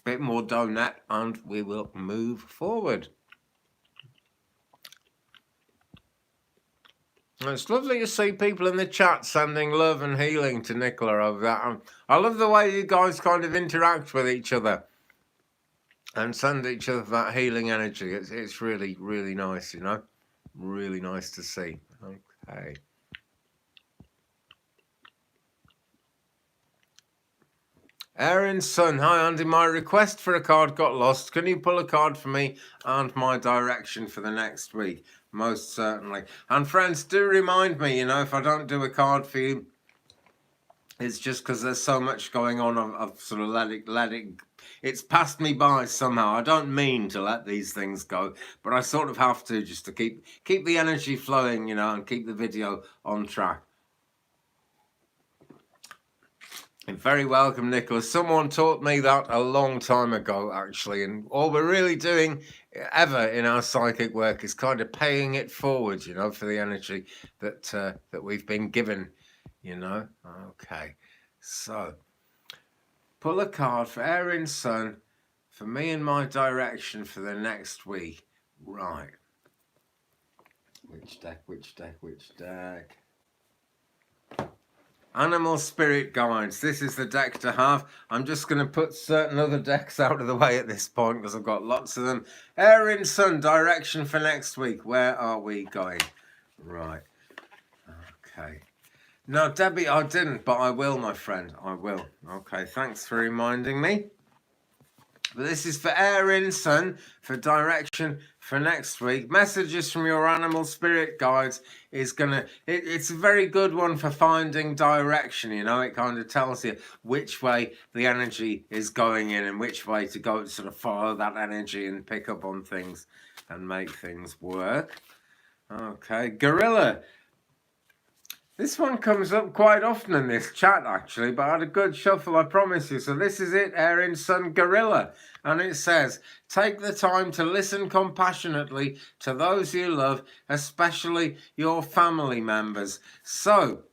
Bit more donut and we will move forward. It's lovely to see people in the chat sending love and healing to Nicola over that. I love the way you guys kind of interact with each other and send each other that healing energy. It's really, really nice, you know. Really nice to see. Okay. Aaron's son, hi Andy, my request for a card got lost. Can you pull a card for me and my direction for the next week? Most certainly. And friends, do remind me, you know, if I don't do a card for you, it's just because there's so much going on. I've sort of let it, it's passed me by somehow. I don't mean to let these things go, but I sort of have to, just to keep the energy flowing, you know, and keep the video on track. And very welcome, Nicholas. Someone taught me that a long time ago, actually, and all we're really doing ever in our psychic work is kind of paying it forward, you know, for the energy that that we've been given, you know. Okay, so pull a card for Aaron's son, for me and my direction for the next week. Right. Which deck? Which deck? Which deck? Animal Spirit Guides. This is the deck to have. I'm just going to put certain other decks out of the way at this point because I've got lots of them. Air and Sun, direction for next week. Where are we going? Right. Okay. No, Debbie, I didn't, but I will, my friend. I will. Okay, thanks for reminding me. But this is for Air in Sun, for direction for next week. Messages from your animal spirit guides is gonna, it's a very good one for finding direction, you know. It kind of tells you which way the energy is going in and which way to go to sort of follow that energy and pick up on things and make things work. Okay, Gorilla. This one comes up quite often in this chat, actually, but I had a good shuffle, I promise you. So this is it, Aaron Sun Gorilla. And it says, take the time to listen compassionately to those you love, especially your family members. So,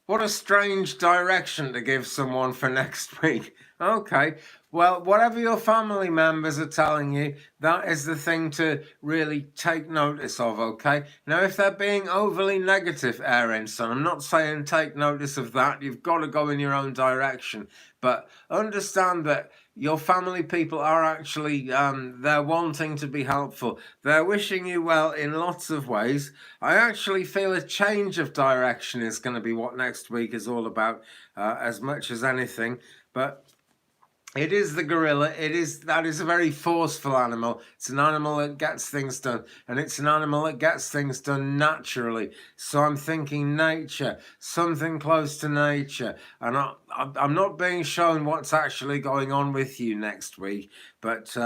what a strange direction to give someone for next week. Okay, well, whatever your family members are telling you, that is the thing to really take notice of, okay? Now, if they're being overly negative, Aaron, son, I'm not saying take notice of that. You've got to go in your own direction. But understand that your family people are actually, they're wanting to be helpful. They're wishing you well in lots of ways. I actually feel a change of direction is going to be what next week is all about, as much as anything. But it is the gorilla. That is a very forceful animal. It's an animal that gets things done, and it's an animal that gets things done naturally. So I'm thinking nature, something close to nature. And I'm not being shown what's actually going on with you next week, but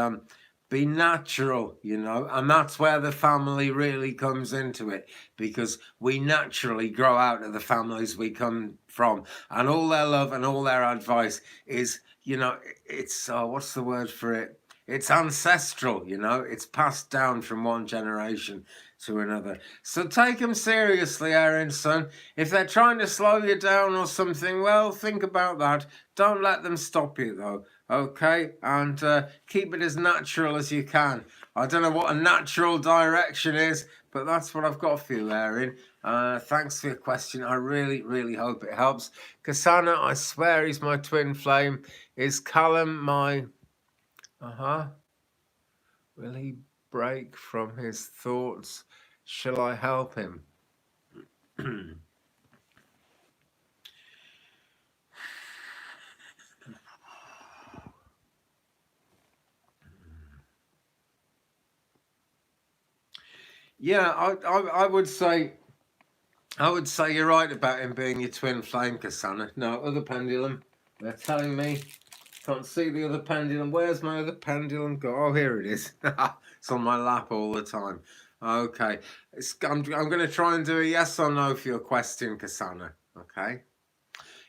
be natural, you know, and that's where the family really comes into it, because we naturally grow out of the families we come from, and all their love and all their advice is, you know, it's, what's the word for it? It's ancestral, you know, it's passed down from one generation to another. So take them seriously, Aaron, son. If they're trying to slow you down or something, well, think about that. Don't let them stop you, though, okay? And keep it as natural as you can. I don't know what a natural direction is, but that's what I've got for you, Aaron. Thanks for your question. I really, really hope it helps. Kasana, I swear he's my twin flame. Is Callum my... Will he break from his thoughts? Shall I help him? Yeah, I would say you're right about him being your twin flame, Kasana. No, other pendulum. They're telling me. Can't see the other pendulum. Where's my other pendulum go? Oh, here it is. It's on my lap all the time. Okay. I'm going to try and do a yes or no for your question, Kasana. Okay.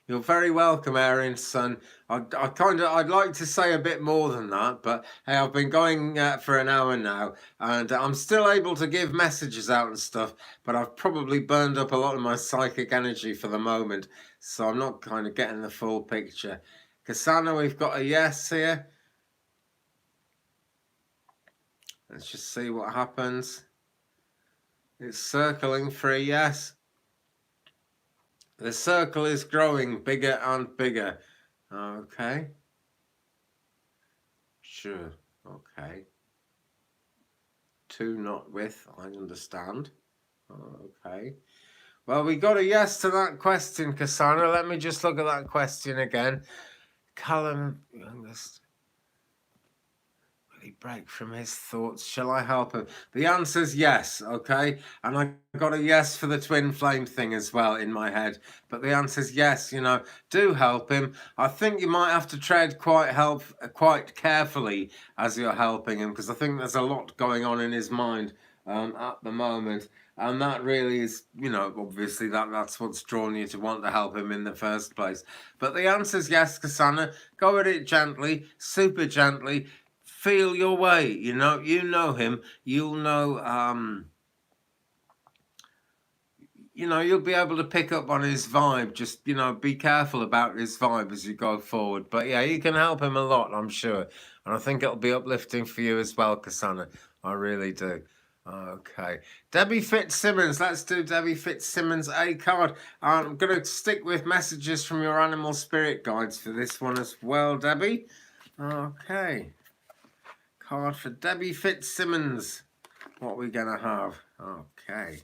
You're very welcome, Aaron, son. I'd like to say a bit more than that, but hey, I've been going for an hour now, and I'm still able to give messages out and stuff, but I've probably burned up a lot of my psychic energy for the moment, so I'm not kind of getting the full picture. Kasana, we've got a yes here. Let's just see what happens. It's circling free, yes. The circle is growing bigger and bigger. Okay. Sure. Okay. 2 not with, I understand. Okay. Well, we got a yes to that question, Cassandra. Let me just look at that question again. Callum, youngest. Will he break from his thoughts? Shall I help him? The answer's yes, okay? And I got a yes for the twin flame thing as well in my head. But the answer's yes, you know, do help him. I think you might have to tread quite carefully as you're helping him, because I think there's a lot going on in his mind at the moment. And that really is, you know, obviously that's what's drawn you to want to help him in the first place. But the answer's yes, Cassandra. Go at it gently, super gently. Feel your way, you know him, you'll know, you'll be able to pick up on his vibe. Just, be careful about his vibe as you go forward. But yeah, you can help him a lot, I'm sure. And I think it'll be uplifting for you as well, Cassandra. I really do. Okay. Debbie Fitzsimmons. Let's do Debbie Fitzsimmons a card. I'm going to stick with messages from your animal spirit guides for this one as well, Debbie. Okay. Card for Debbie Fitzsimmons. What are we going to have? Okay.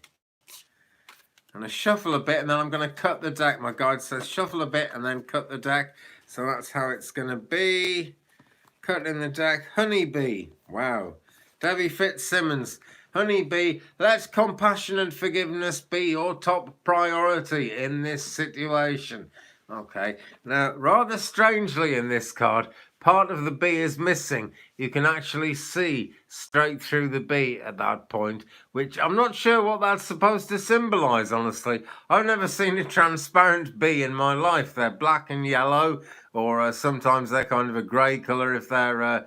I'm going to shuffle a bit and then I'm going to cut the deck. My guide says shuffle a bit and then cut the deck. So that's how it's going to be. Cutting the deck. Honeybee. Wow. Debbie Fitzsimmons. Honeybee, let compassion and forgiveness be your top priority in this situation. Okay. Now, rather strangely in this card, part of the bee is missing. You can actually see straight through the bee at that point, which I'm not sure what that's supposed to symbolize, honestly. I've never seen a transparent bee in my life. They're black and yellow, or sometimes they're kind of a grey colour if they're a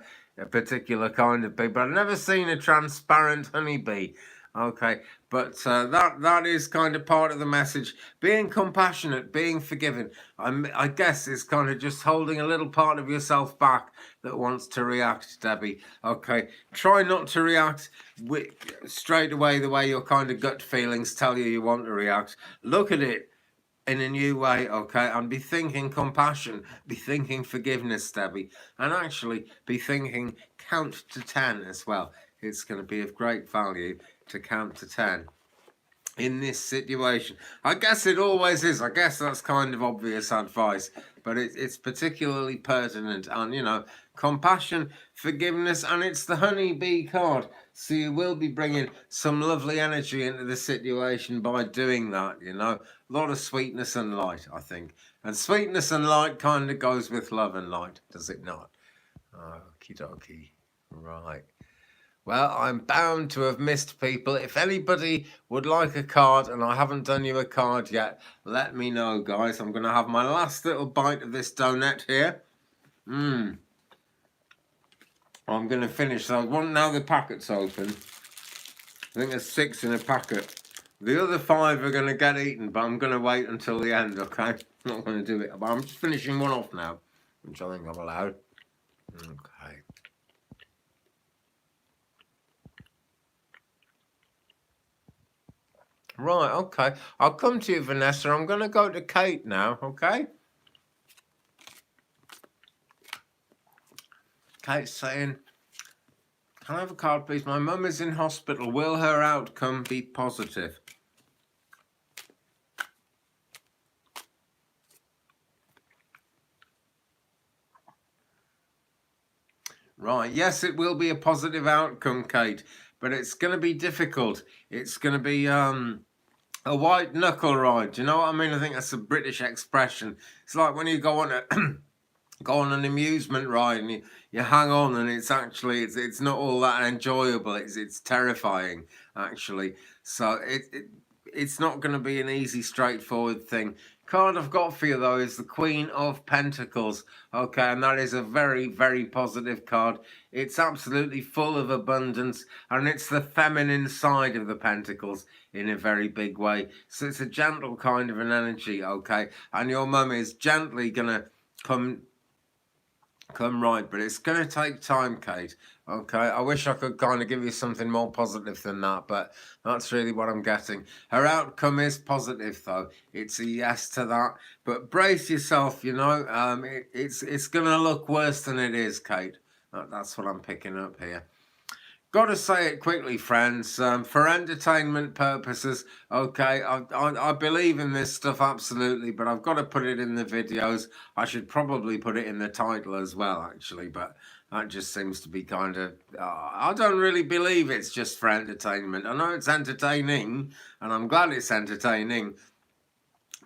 particular kind of bee, but I've never seen a transparent honeybee. Okay, but that is kind of part of the message. Being compassionate, being forgiving, I guess is kind of just holding a little part of yourself back that wants to react, Debbie. Okay, try not to react straight away the way your kind of gut feelings tell you want to react. Look at it in a new way, okay, and be thinking compassion, be thinking forgiveness, Debbie, and actually be thinking count to 10 as well. It's going to be of great value to count to 10 in this situation. I guess it always is. I guess that's kind of obvious advice, but it's particularly pertinent. And, compassion, forgiveness, and it's the honeybee card. So you will be bringing some lovely energy into the situation by doing that, A lot of sweetness and light, I think. And sweetness and light kind of goes with love and light, does it not? Okie dokie. Right. Well, I'm bound to have missed people. If anybody would like a card and I haven't done you a card yet, let me know, guys. I'm going to have my last little bite of this donut here. I'm going to finish. So now the packet's open. I think there's 6 in a packet. The other 5 are going to get eaten, but I'm going to wait until the end, okay? I'm not going to do it. But I'm just finishing one off now, which I think I'm allowed. Okay. Right, okay. I'll come to you, Vanessa. I'm going to go to Kate now, okay? Kate's saying, can I have a card, please? My mum is in hospital. Will her outcome be positive? Right, yes, it will be a positive outcome, Kate, but it's going to be difficult. It's going to be a white knuckle ride. Do you know what I mean? I think that's a British expression. It's like when you go on an amusement ride and you hang on, and it's actually it's not all that enjoyable. It's terrifying, actually. So it's not going to be an easy, straightforward thing. Card I've got for you, though, is the Queen of Pentacles. Okay, and that is a very, very positive card. It's absolutely full of abundance, and it's the feminine side of the Pentacles in a very big way. So it's a gentle kind of an energy, okay? And your mum is gently going to come right, but it's going to take time, Kate. Okay, I wish I could kind of give you something more positive than that, but that's really what I'm getting. Her outcome is positive, though. It's a yes to that. But brace yourself, you know. It's gonna look worse than it is, Kate. That's what I'm picking up here. Got to say it quickly, friends. For entertainment purposes, okay, I believe in this stuff absolutely, but I've got to put it in the videos. I should probably put it in the title as well, actually, but that just seems to be kind of... I don't really believe it's just for entertainment. I know it's entertaining, and I'm glad it's entertaining,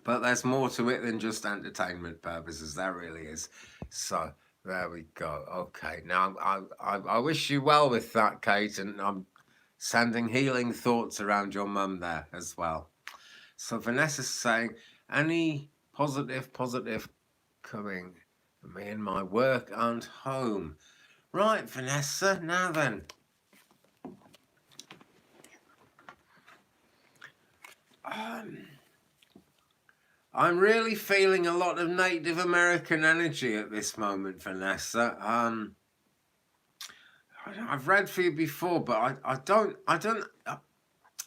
but there's more to it than just entertainment purposes. There really is. So... there we go. Okay, now I wish you well with that, Kate, and I'm sending healing thoughts around your mum there as well. So Vanessa's saying, any positive coming for me in my work and home. Right, Vanessa, now then. I'm really feeling a lot of Native American energy at this moment, Vanessa. I've read for you before, but I don't,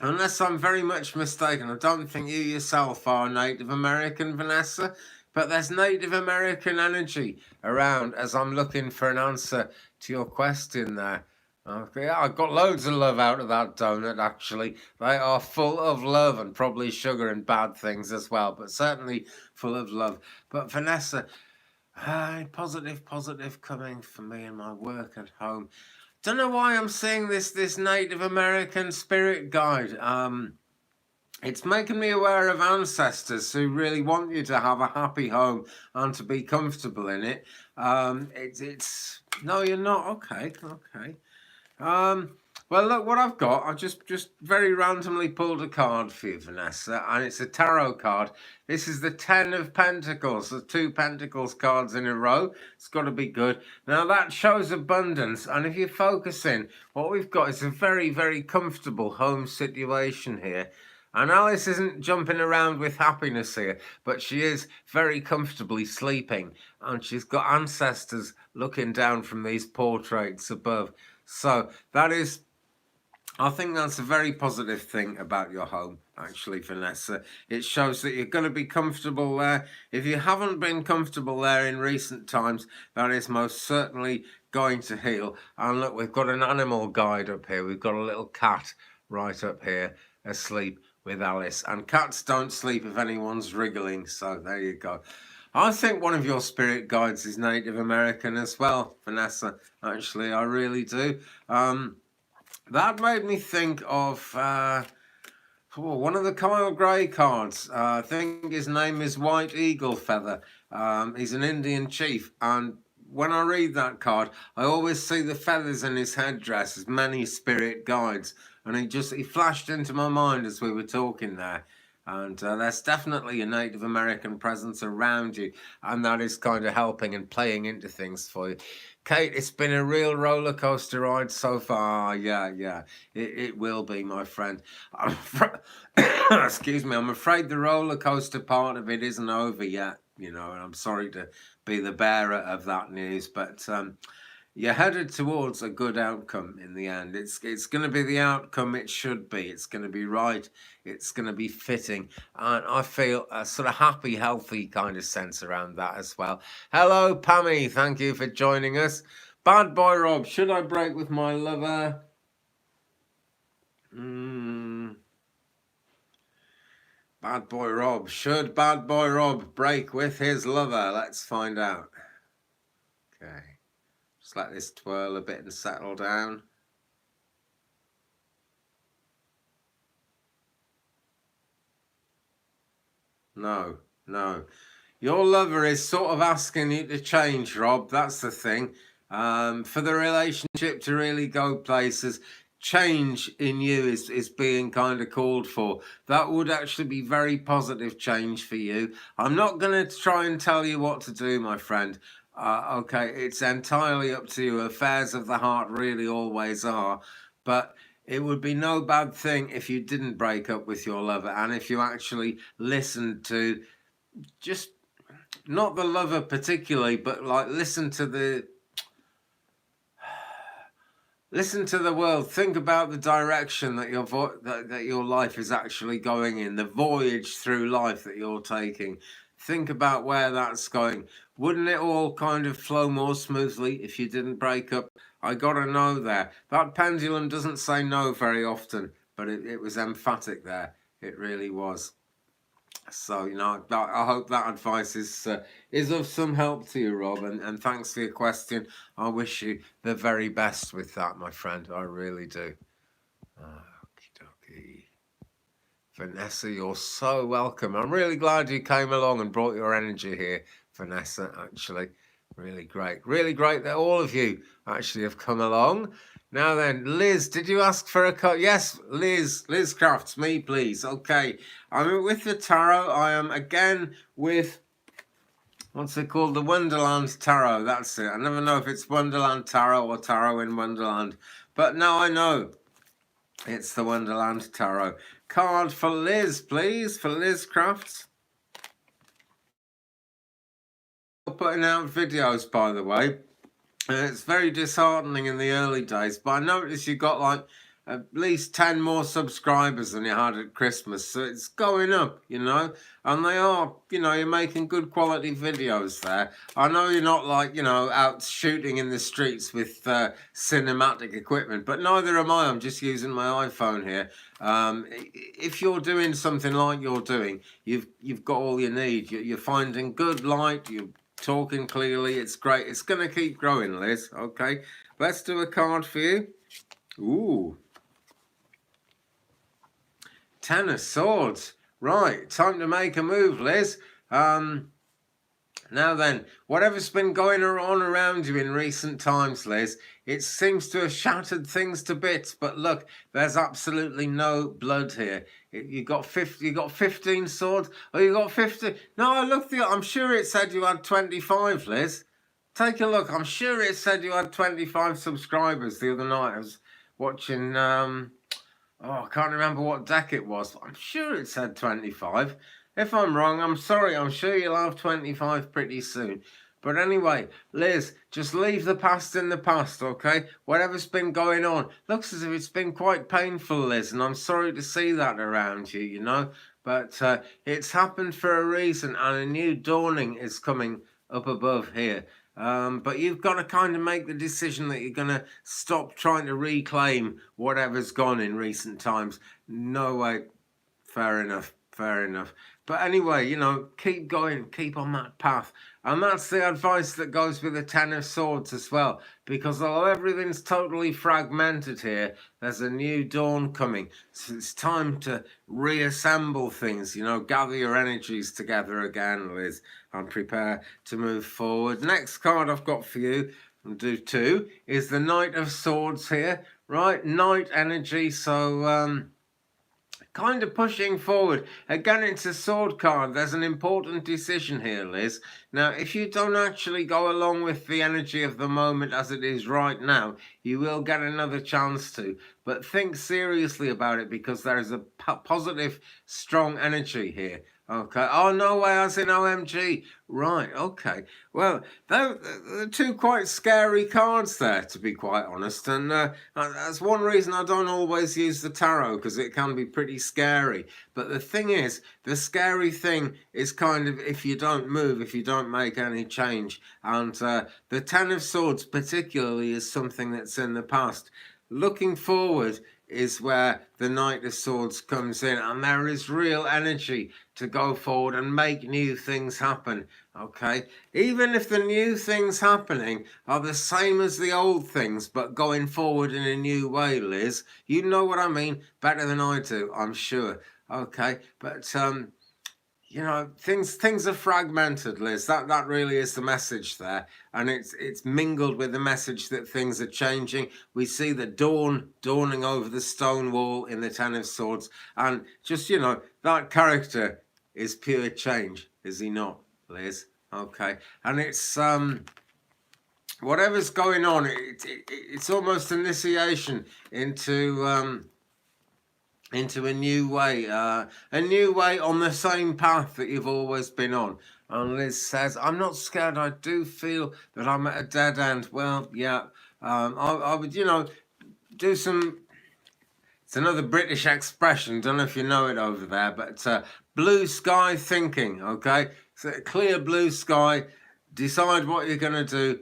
unless I'm very much mistaken, I don't think you yourself are Native American, Vanessa. But there's Native American energy around as I'm looking for an answer to your question there. Okay, I got loads of love out of that donut, actually. They are full of love and probably sugar and bad things as well, but certainly full of love. But Vanessa, positive coming for me in my work at home. Don't know why I'm seeing this Native American spirit guide. It's making me aware of ancestors who really want you to have a happy home and to be comfortable in it. It's no, you're not. Okay. Well, look what I've got. I just very randomly pulled a card for you, Vanessa, and it's a tarot card. This is the 10 of Pentacles, the 2 Pentacles cards in a row. It's got to be good. Now, that shows abundance, and if you focus in, what we've got is a very, very comfortable home situation here. And Alice isn't jumping around with happiness here, but she is very comfortably sleeping, and she's got ancestors looking down from these portraits above. So that is, I think that's a very positive thing about your home, actually, Vanessa. It shows that you're going to be comfortable there. If you haven't been comfortable there in recent times, that is most certainly going to heal. And look, we've got an animal guide up here. We've got a little cat right up here asleep with Alice. And cats don't sleep if anyone's wriggling, so there you go. I think one of your spirit guides is Native American as well, Vanessa. Actually, I really do. That made me think of one of the Kyle Gray cards. I think his name is White Eagle Feather. He's an Indian chief, and when I read that card, I always see the feathers in his headdress as many spirit guides, and he flashed into my mind as we were talking there. And there's definitely a Native American presence around you, and that is kind of helping and playing into things for you. Kate, it's been a real roller coaster ride so far. Yeah, it will be, my friend. Excuse me, I'm afraid the roller coaster part of it isn't over yet, you know, and I'm sorry to be the bearer of that news, but you're headed towards a good outcome in the end. It's going to be the outcome it should be. It's going to be right. It's going to be fitting. And I feel a sort of happy, healthy kind of sense around that as well. Hello, Pammy. Thank you for joining us. Bad boy Rob, should I break with my lover? Bad boy Rob. Should bad boy Rob break with his lover? Let's find out. Okay. Just let this twirl a bit and settle down. No. Your lover is sort of asking you to change, Rob. That's the thing. For the relationship to really go places, change in you is being kind of called for. That would actually be very positive change for you. I'm not going to try and tell you what to do, my friend. Okay, it's entirely up to you. Affairs of the heart really always are. But it would be no bad thing if you didn't break up with your lover, and if you actually listened to just, not the lover particularly, but like listen to Listen to the world. Think about the direction that that your life is actually going in, the voyage through life that you're taking. Think about where that's going. Wouldn't it all kind of flow more smoothly if you didn't break up? I gotta know there. That pendulum doesn't say no very often, but it was emphatic there. It really was. So, you know, I hope that advice is of some help to you, Rob, and thanks for your question. I wish you the very best with that, my friend. I really do. Okie dokie. Vanessa, you're so welcome. I'm really glad you came along and brought your energy here, Vanessa, actually. Really great. Really great that all of you actually have come along. Now then, Liz, did you ask for a cut? Yes, Liz Crafts, me please. Okay, I'm with the tarot. I am again with, what's it called? The Wonderland Tarot, that's it. I never know if it's Wonderland Tarot or Tarot in Wonderland. But now I know it's the Wonderland Tarot. Card for Liz, please, for Liz Crafts. Putting out videos, by the way. It's very disheartening in the early days, but I noticed you got like at least 10 more subscribers than you had at Christmas, so it's going up, you know, and they are, you know, you're making good quality videos there. I know you're not like, you know, out shooting in the streets with cinematic equipment, but neither am I. I'm just using my iPhone here. If you're doing something like you're doing, you've got all you need. You're finding good light, you're talking clearly, it's great. It's going to keep growing, Liz. Okay, let's do a card for you. Ooh, Ten of Swords. Right, time to make a move, Liz. Now then, whatever's been going on around you in recent times, Liz, it seems to have shattered things to bits. But look, there's absolutely no blood here. You got 50. You got 15 swords. Oh, you got 50. No, I looked. I'm sure it said you had 25, Liz. Take a look. I'm sure it said you had 25 subscribers the other night. I was watching. I can't remember what deck it was, but I'm sure it said 25. If I'm wrong, I'm sorry. I'm sure you'll have 25 pretty soon. But anyway, Liz, just leave the past in the past, okay? Whatever's been going on. Looks as if it's been quite painful, Liz, and I'm sorry to see that around you, you know? But it's happened for a reason, and a new dawning is coming up above here. But you've got to kind of make the decision that you're going to stop trying to reclaim whatever's gone in recent times. No way. Fair enough. Fair enough. But anyway, you know, keep going, keep on that path. And that's the advice that goes with the Ten of Swords as well. Because although everything's totally fragmented here, there's a new dawn coming. So it's time to reassemble things, you know, gather your energies together again, Liz, and prepare to move forward. Next card I've got for you, I'll do two, is the Knight of Swords here, right? Knight energy, so kind of pushing forward. Again, it's a sword card. There's an important decision here, Liz. Now, if you don't actually go along with the energy of the moment as it is right now, you will get another chance to. But think seriously about it, because there is a positive, strong energy here. Okay. Oh, no way, as in OMG. Right, okay. Well, they're two quite scary cards there, to be quite honest. And that's one reason I don't always use the tarot, because it can be pretty scary. But the thing is, the scary thing is kind of if you don't move, if you don't make any change. And the Ten of Swords particularly is something that's in the past. Looking forward is where the Knight of Swords comes in, and there is real energy to go forward and make new things happen, okay? Even if the new things happening are the same as the old things, but going forward in a new way, Liz. You know what I mean better than I do, I'm sure, okay? But you know, things are fragmented, Liz. That really is the message there, and it's mingled with the message that things are changing. We see the dawning over the stone wall in the Ten of Swords, and just, you know, that character is pure change, is he not, Liz? Okay, and it's whatever's going on, it's almost initiation into a new way on the same path that you've always been on. And Liz says, I'm not scared. I do feel that I'm at a dead end. Well, yeah, I would, you know, do some, it's another British expression, don't know if you know it over there, but blue sky thinking, okay? So clear blue sky, decide what you're going to do,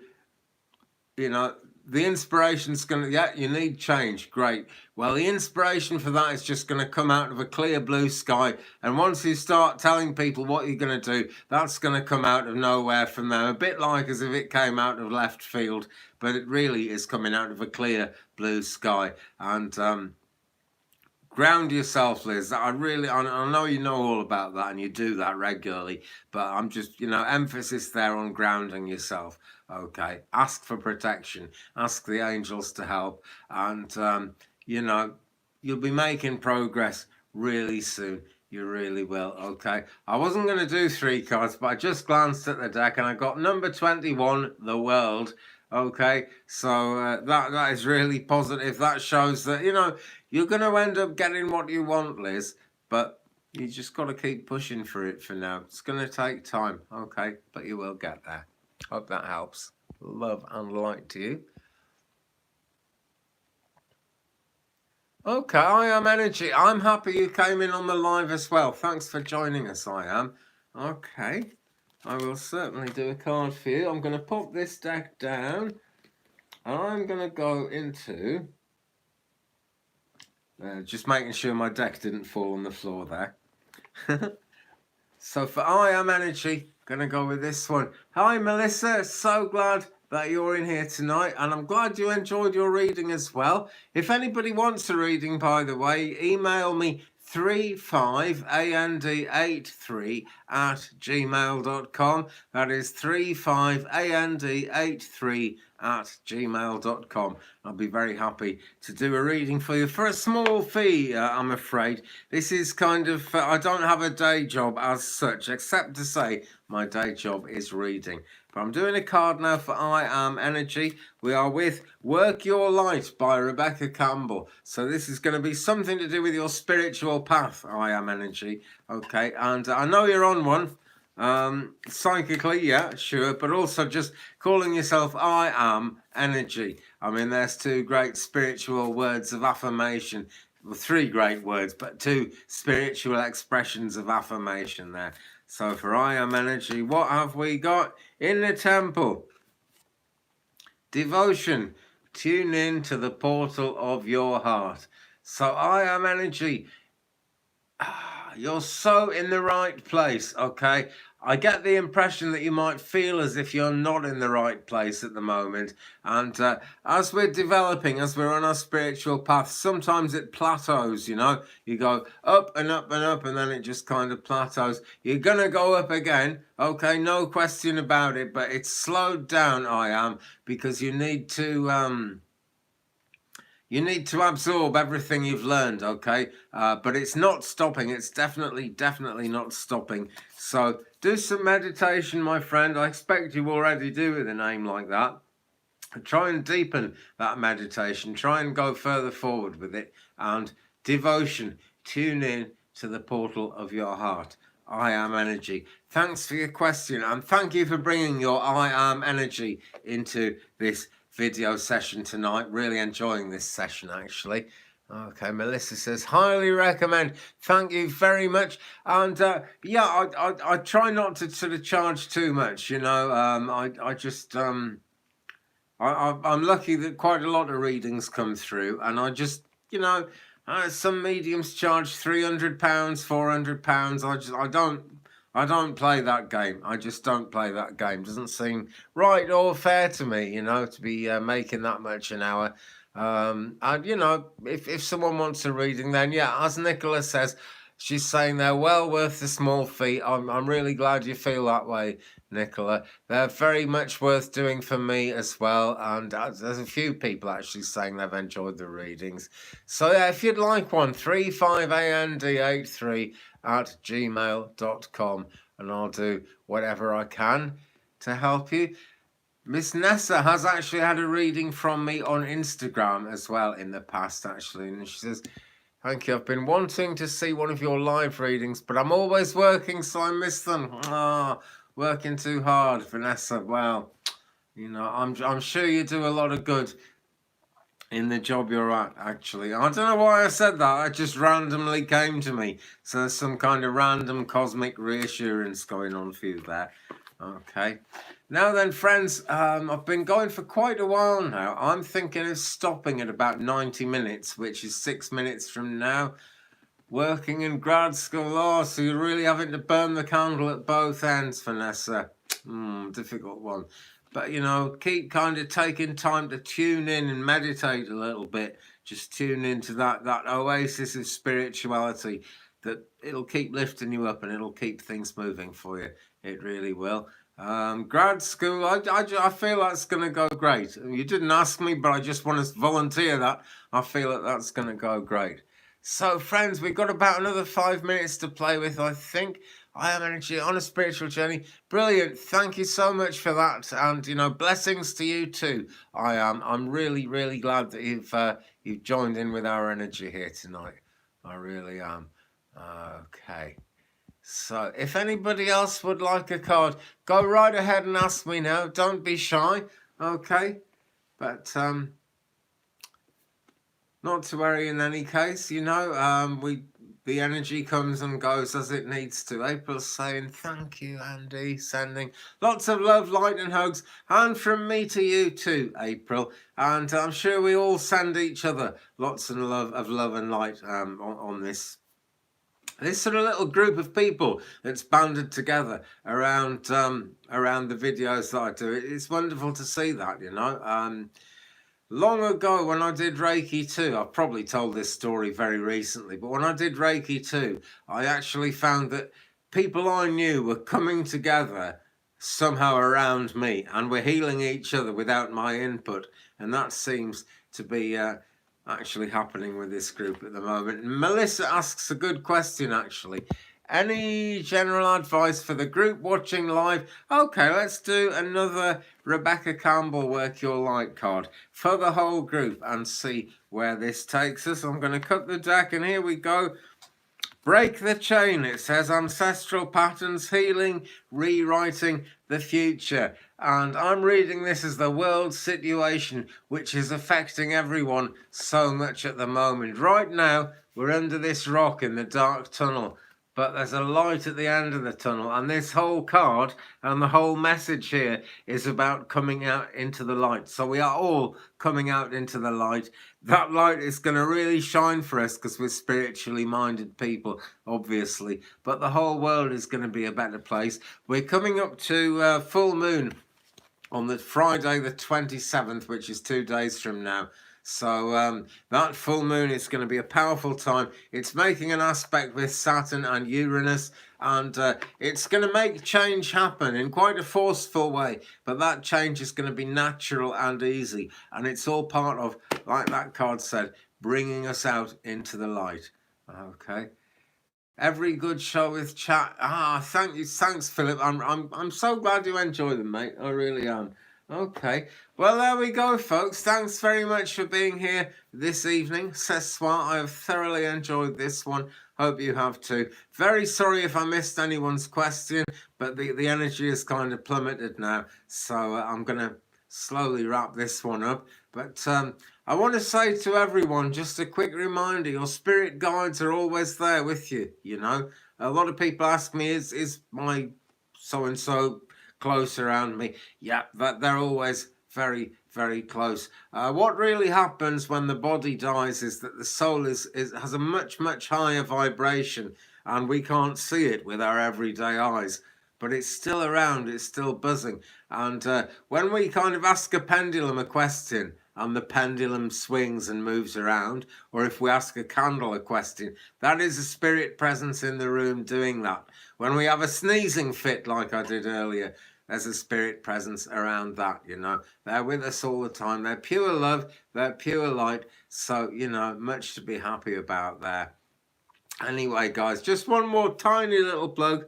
you know, the inspiration's going to, yeah, you need change, great. Well, the inspiration for that is just going to come out of a clear blue sky, and once you start telling people what you're going to do, that's going to come out of nowhere from them, a bit like as if it came out of left field, but it really is coming out of a clear blue sky. And ground yourself, Liz. I know you know all about that and you do that regularly, but I'm just, you know, emphasis there on grounding yourself. Okay, ask for protection, ask the angels to help, and you know, you'll be making progress really soon. You really will. Okay, I wasn't going to do 3 cards, but I just glanced at the deck and I got number 21, the world. Okay, so that is really positive. That shows that, you know, you're going to end up getting what you want, Liz, but you just got to keep pushing for it for now. It's going to take time, okay, but you will get there. Hope that helps. Love and light to you. Okay, I am energy. I'm happy you came in on the live as well. Thanks for joining us, I am. Okay, I will certainly do a card for you. I'm going to pop this deck down, and I'm going to go into... just making sure my deck didn't fall on the floor there. So for I am energy, gonna go with this one. Hi Melissa, so glad that you're in here tonight, and I'm glad you enjoyed your reading as well. If anybody wants a reading, by the way, email me 35and83@gmail.com. That is 35and83@gmail.com. I'll be very happy to do a reading for you for a small fee, I'm afraid. This is kind of, I don't have a day job as such, except to say my day job is reading. But I'm doing a card now for I Am Energy. We are with Work Your Light by Rebecca Campbell. So this is going to be something to do with your spiritual path, I Am Energy. Okay, and I know you're on one. Psychically, yeah, sure, but also just calling yourself I Am Energy. I mean, there's 2 great spiritual words of affirmation. Well, 3 great words, but 2 spiritual expressions of affirmation there. So for I Am Energy, what have we got in the temple? Devotion. Tune in to the portal of your heart. So I Am Energy, you're so in the right place, okay? I get the impression that you might feel as if you're not in the right place at the moment. And as we're developing, as we're on our spiritual path, sometimes it plateaus, you know. You go up and up and up, and then it just kind of plateaus. You're going to go up again, okay, no question about it. But it's slowed down, I am, because you need to... you need to absorb everything you've learned, okay? But it's not stopping. It's definitely not stopping. So do some meditation, my friend. I expect you already do with a name like that. Try and deepen that meditation. Try and go further forward with it. And devotion. Tune in to the portal of your heart. I Am Energy. Thanks for your question. And thank you for bringing your I Am Energy into this video session tonight. Really enjoying this session, actually. Okay, Melissa says, highly recommend. Thank you very much. And yeah, I try not to sort of charge too much, you know. I just, I'm lucky that quite a lot of readings come through, and I just, you know, some mediums charge £300, £400. I don't play that game. I just don't play that game. Doesn't seem right or fair to me, you know, to be making that much an hour. And, you know, if someone wants a reading, then, yeah, as Nicola says, she's saying they're well worth the small fee. I'm really glad you feel that way, Nicola. They're very much worth doing for me as well. And there's a few people actually saying they've enjoyed the readings. So, yeah, if you'd like one, 35and83@gmail.com, and I'll do whatever I can to help you. Miss Nessa has actually had a reading from me on Instagram as well in the past, actually, and she says, thank you, I've been wanting to see one of your live readings, but I'm always working, so I miss them. Working too hard, Vanessa. Well, you know, I'm sure you do a lot of good in the job you're at, actually. I don't know why I said that. It just randomly came to me. So there's some kind of random cosmic reassurance going on for you there. Okay. Now then, friends, I've been going for quite a while now. I'm thinking of stopping at about 90 minutes, which is 6 minutes from now. Working in grad school, so you're really having to burn the candle at both ends, Vanessa. Difficult one. But, you know, keep kind of taking time to tune in and meditate a little bit. Just tune into that oasis of spirituality that it'll keep lifting you up and it'll keep things moving for you. It really will. Grad school, I feel that's going to go great. You didn't ask me, but I just want to volunteer that. I feel that that's going to go great. So, friends, we've got about another 5 minutes to play with, I think. I am energy on a spiritual journey. Brilliant. Thank you so much for that. And, you know, blessings to you too. I'm really, really glad that you've joined in with our energy here tonight. I really am. Okay. So, if anybody else would like a card, go right ahead and ask me now. Don't be shy. Okay. But, not to worry in any case, you know, the energy comes and goes as it needs to. April's saying, thank you, Andy, sending lots of love, light and hugs, and from me to you too, April. And I'm sure we all send each other lots of love and light on this sort of little group of people that's banded together around the videos that I do. It's wonderful to see that, you know. Long ago when I did Reiki 2, I've probably told this story very recently, but when I did Reiki 2, I actually found that people I knew were coming together somehow around me and were healing each other without my input. And that seems to be actually happening with this group at the moment. Melissa asks a good question, actually. Any general advice for the group watching live? Okay, let's do another Rebecca Campbell Work Your Light card for the whole group and see where this takes us. I'm going to cut the deck and here we go. Break the chain. It says ancestral patterns, healing, rewriting the future. And I'm reading this as the world situation, which is affecting everyone so much at the moment. Right now, we're under this rock in the dark tunnel. But there's a light at the end of the tunnel, and this whole card and the whole message here is about coming out into the light. So we are all coming out into the light. That light is going to really shine for us because we're spiritually minded people, obviously. But the whole world is going to be a better place. We're coming up to full moon on the Friday the 27th, which is 2 days from now. So that full moon is going to be a powerful time. It's making an aspect with Saturn and Uranus, and it's going to make change happen in quite a forceful way. But that change is going to be natural and easy, and it's all part of, like that card said, bringing us out into the light. Okay. Every good show with chat. Thank you, thanks, Philip. I'm so glad you enjoy them, mate. I really am. Okay, well, there we go, folks. Thanks very much for being here this evening. Ce soir, I have thoroughly enjoyed this one. Hope you have too. Very sorry if I missed anyone's question, but the energy has kind of plummeted now. So I'm going to slowly wrap this one up. But I want to say to everyone, just a quick reminder, your spirit guides are always there with you, you know. A lot of people ask me, is my so-and-so close around me? Yeah, they're always very, very close. What really happens when the body dies is that the soul has a much, much higher vibration, and we can't see it with our everyday eyes. But it's still around, it's still buzzing. And when we kind of ask a pendulum a question, and the pendulum swings and moves around, or if we ask a candle a question, that is a spirit presence in the room doing that. When we have a sneezing fit like I did earlier, there's a spirit presence around that, you know. They're with us all the time. They're pure love, they're pure light, so, you know, much to be happy about there. Anyway, guys, just one more tiny little plug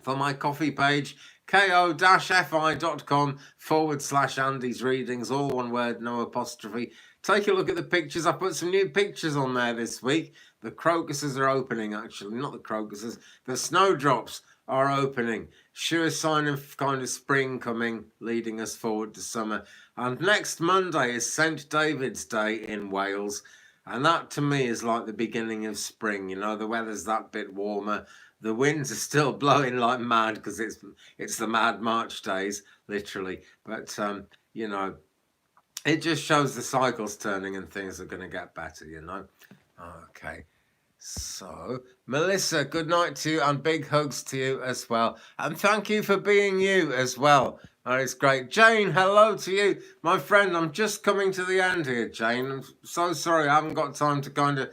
for my coffee page, ko-fi.com/Andy's Readings, all one word, no apostrophe. Take a look at the pictures. I put some new pictures on there this week. The crocuses are opening, actually, not the crocuses, the snowdrops are opening. Sure sign of kind of spring coming, leading us forward to summer. And next Monday is St. David's Day in Wales. And that to me is like the beginning of spring. You know, the weather's that bit warmer. The winds are still blowing like mad because it's the Mad March days, literally. But, you know, it just shows the cycle's turning and things are going to get better, you know. Okay. So, Melissa, good night to you and big hugs to you as well. And thank you for being you as well. That is great. Jane, hello to you. My friend, I'm just coming to the end here, Jane. I'm so sorry I haven't got time to kind of...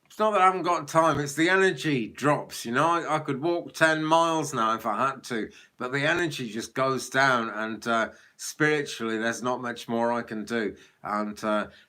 It's not that I haven't got time, it's the energy drops, you know. I could walk 10 miles now if I had to, but the energy just goes down and spiritually there's not much more I can do. And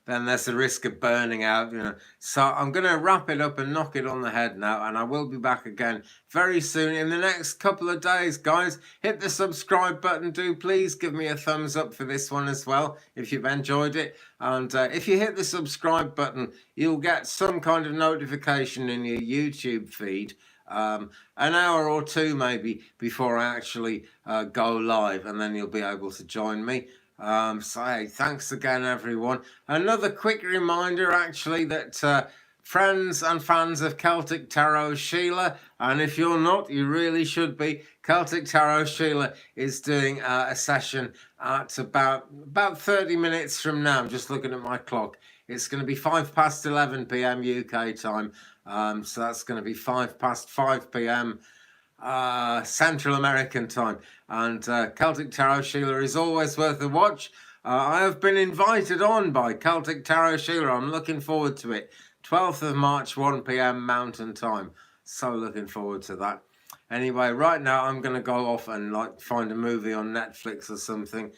then there's the risk of burning out, you know. So I'm going to wrap it up and knock it on the head now, and I will be back again very soon in the next couple of days, guys. Hit the subscribe button. Do please give me a thumbs up for this one as well if you've enjoyed it. And if you hit the subscribe button, you'll get some kind of notification in your YouTube feed an hour or two maybe before I actually go live, and then you'll be able to join me. So hey, thanks again, everyone. Another quick reminder, actually, that friends and fans of Celtic Tarot Sheila, and if you're not, you really should be. Celtic Tarot Sheila is doing a session at about 30 minutes from now. I'm just looking at my clock. It's going to be 11 p.m. UK time. So that's going to be 5 p.m. Central American time. And Celtic Tarot Sheila is always worth a watch. I have been invited on by Celtic Tarot Sheila. I'm looking forward to it. 12th of March, 1 p.m. Mountain Time. So looking forward to that. Anyway, right now I'm going to go off and find a movie on Netflix or something.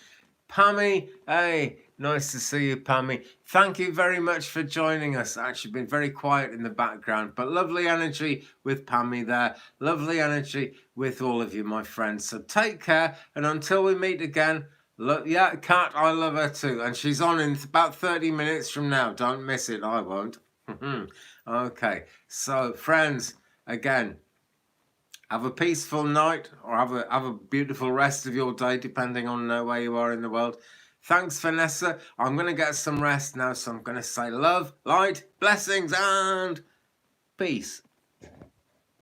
Pammy, hey, nice to see you, Pammy. Thank you very much for joining us. Actually been very quiet in the background, but lovely energy with Pammy there. Lovely energy with all of you, my friends. So take care, and until we meet again, look, yeah, Kat, I love her too. And she's on in about 30 minutes from now. Don't miss it, I won't. Okay, so friends, again, have a peaceful night, or have a beautiful rest of your day, depending on where you are in the world. Thanks, Vanessa. I'm going to get some rest now, so I'm going to say love, light, blessings, and peace.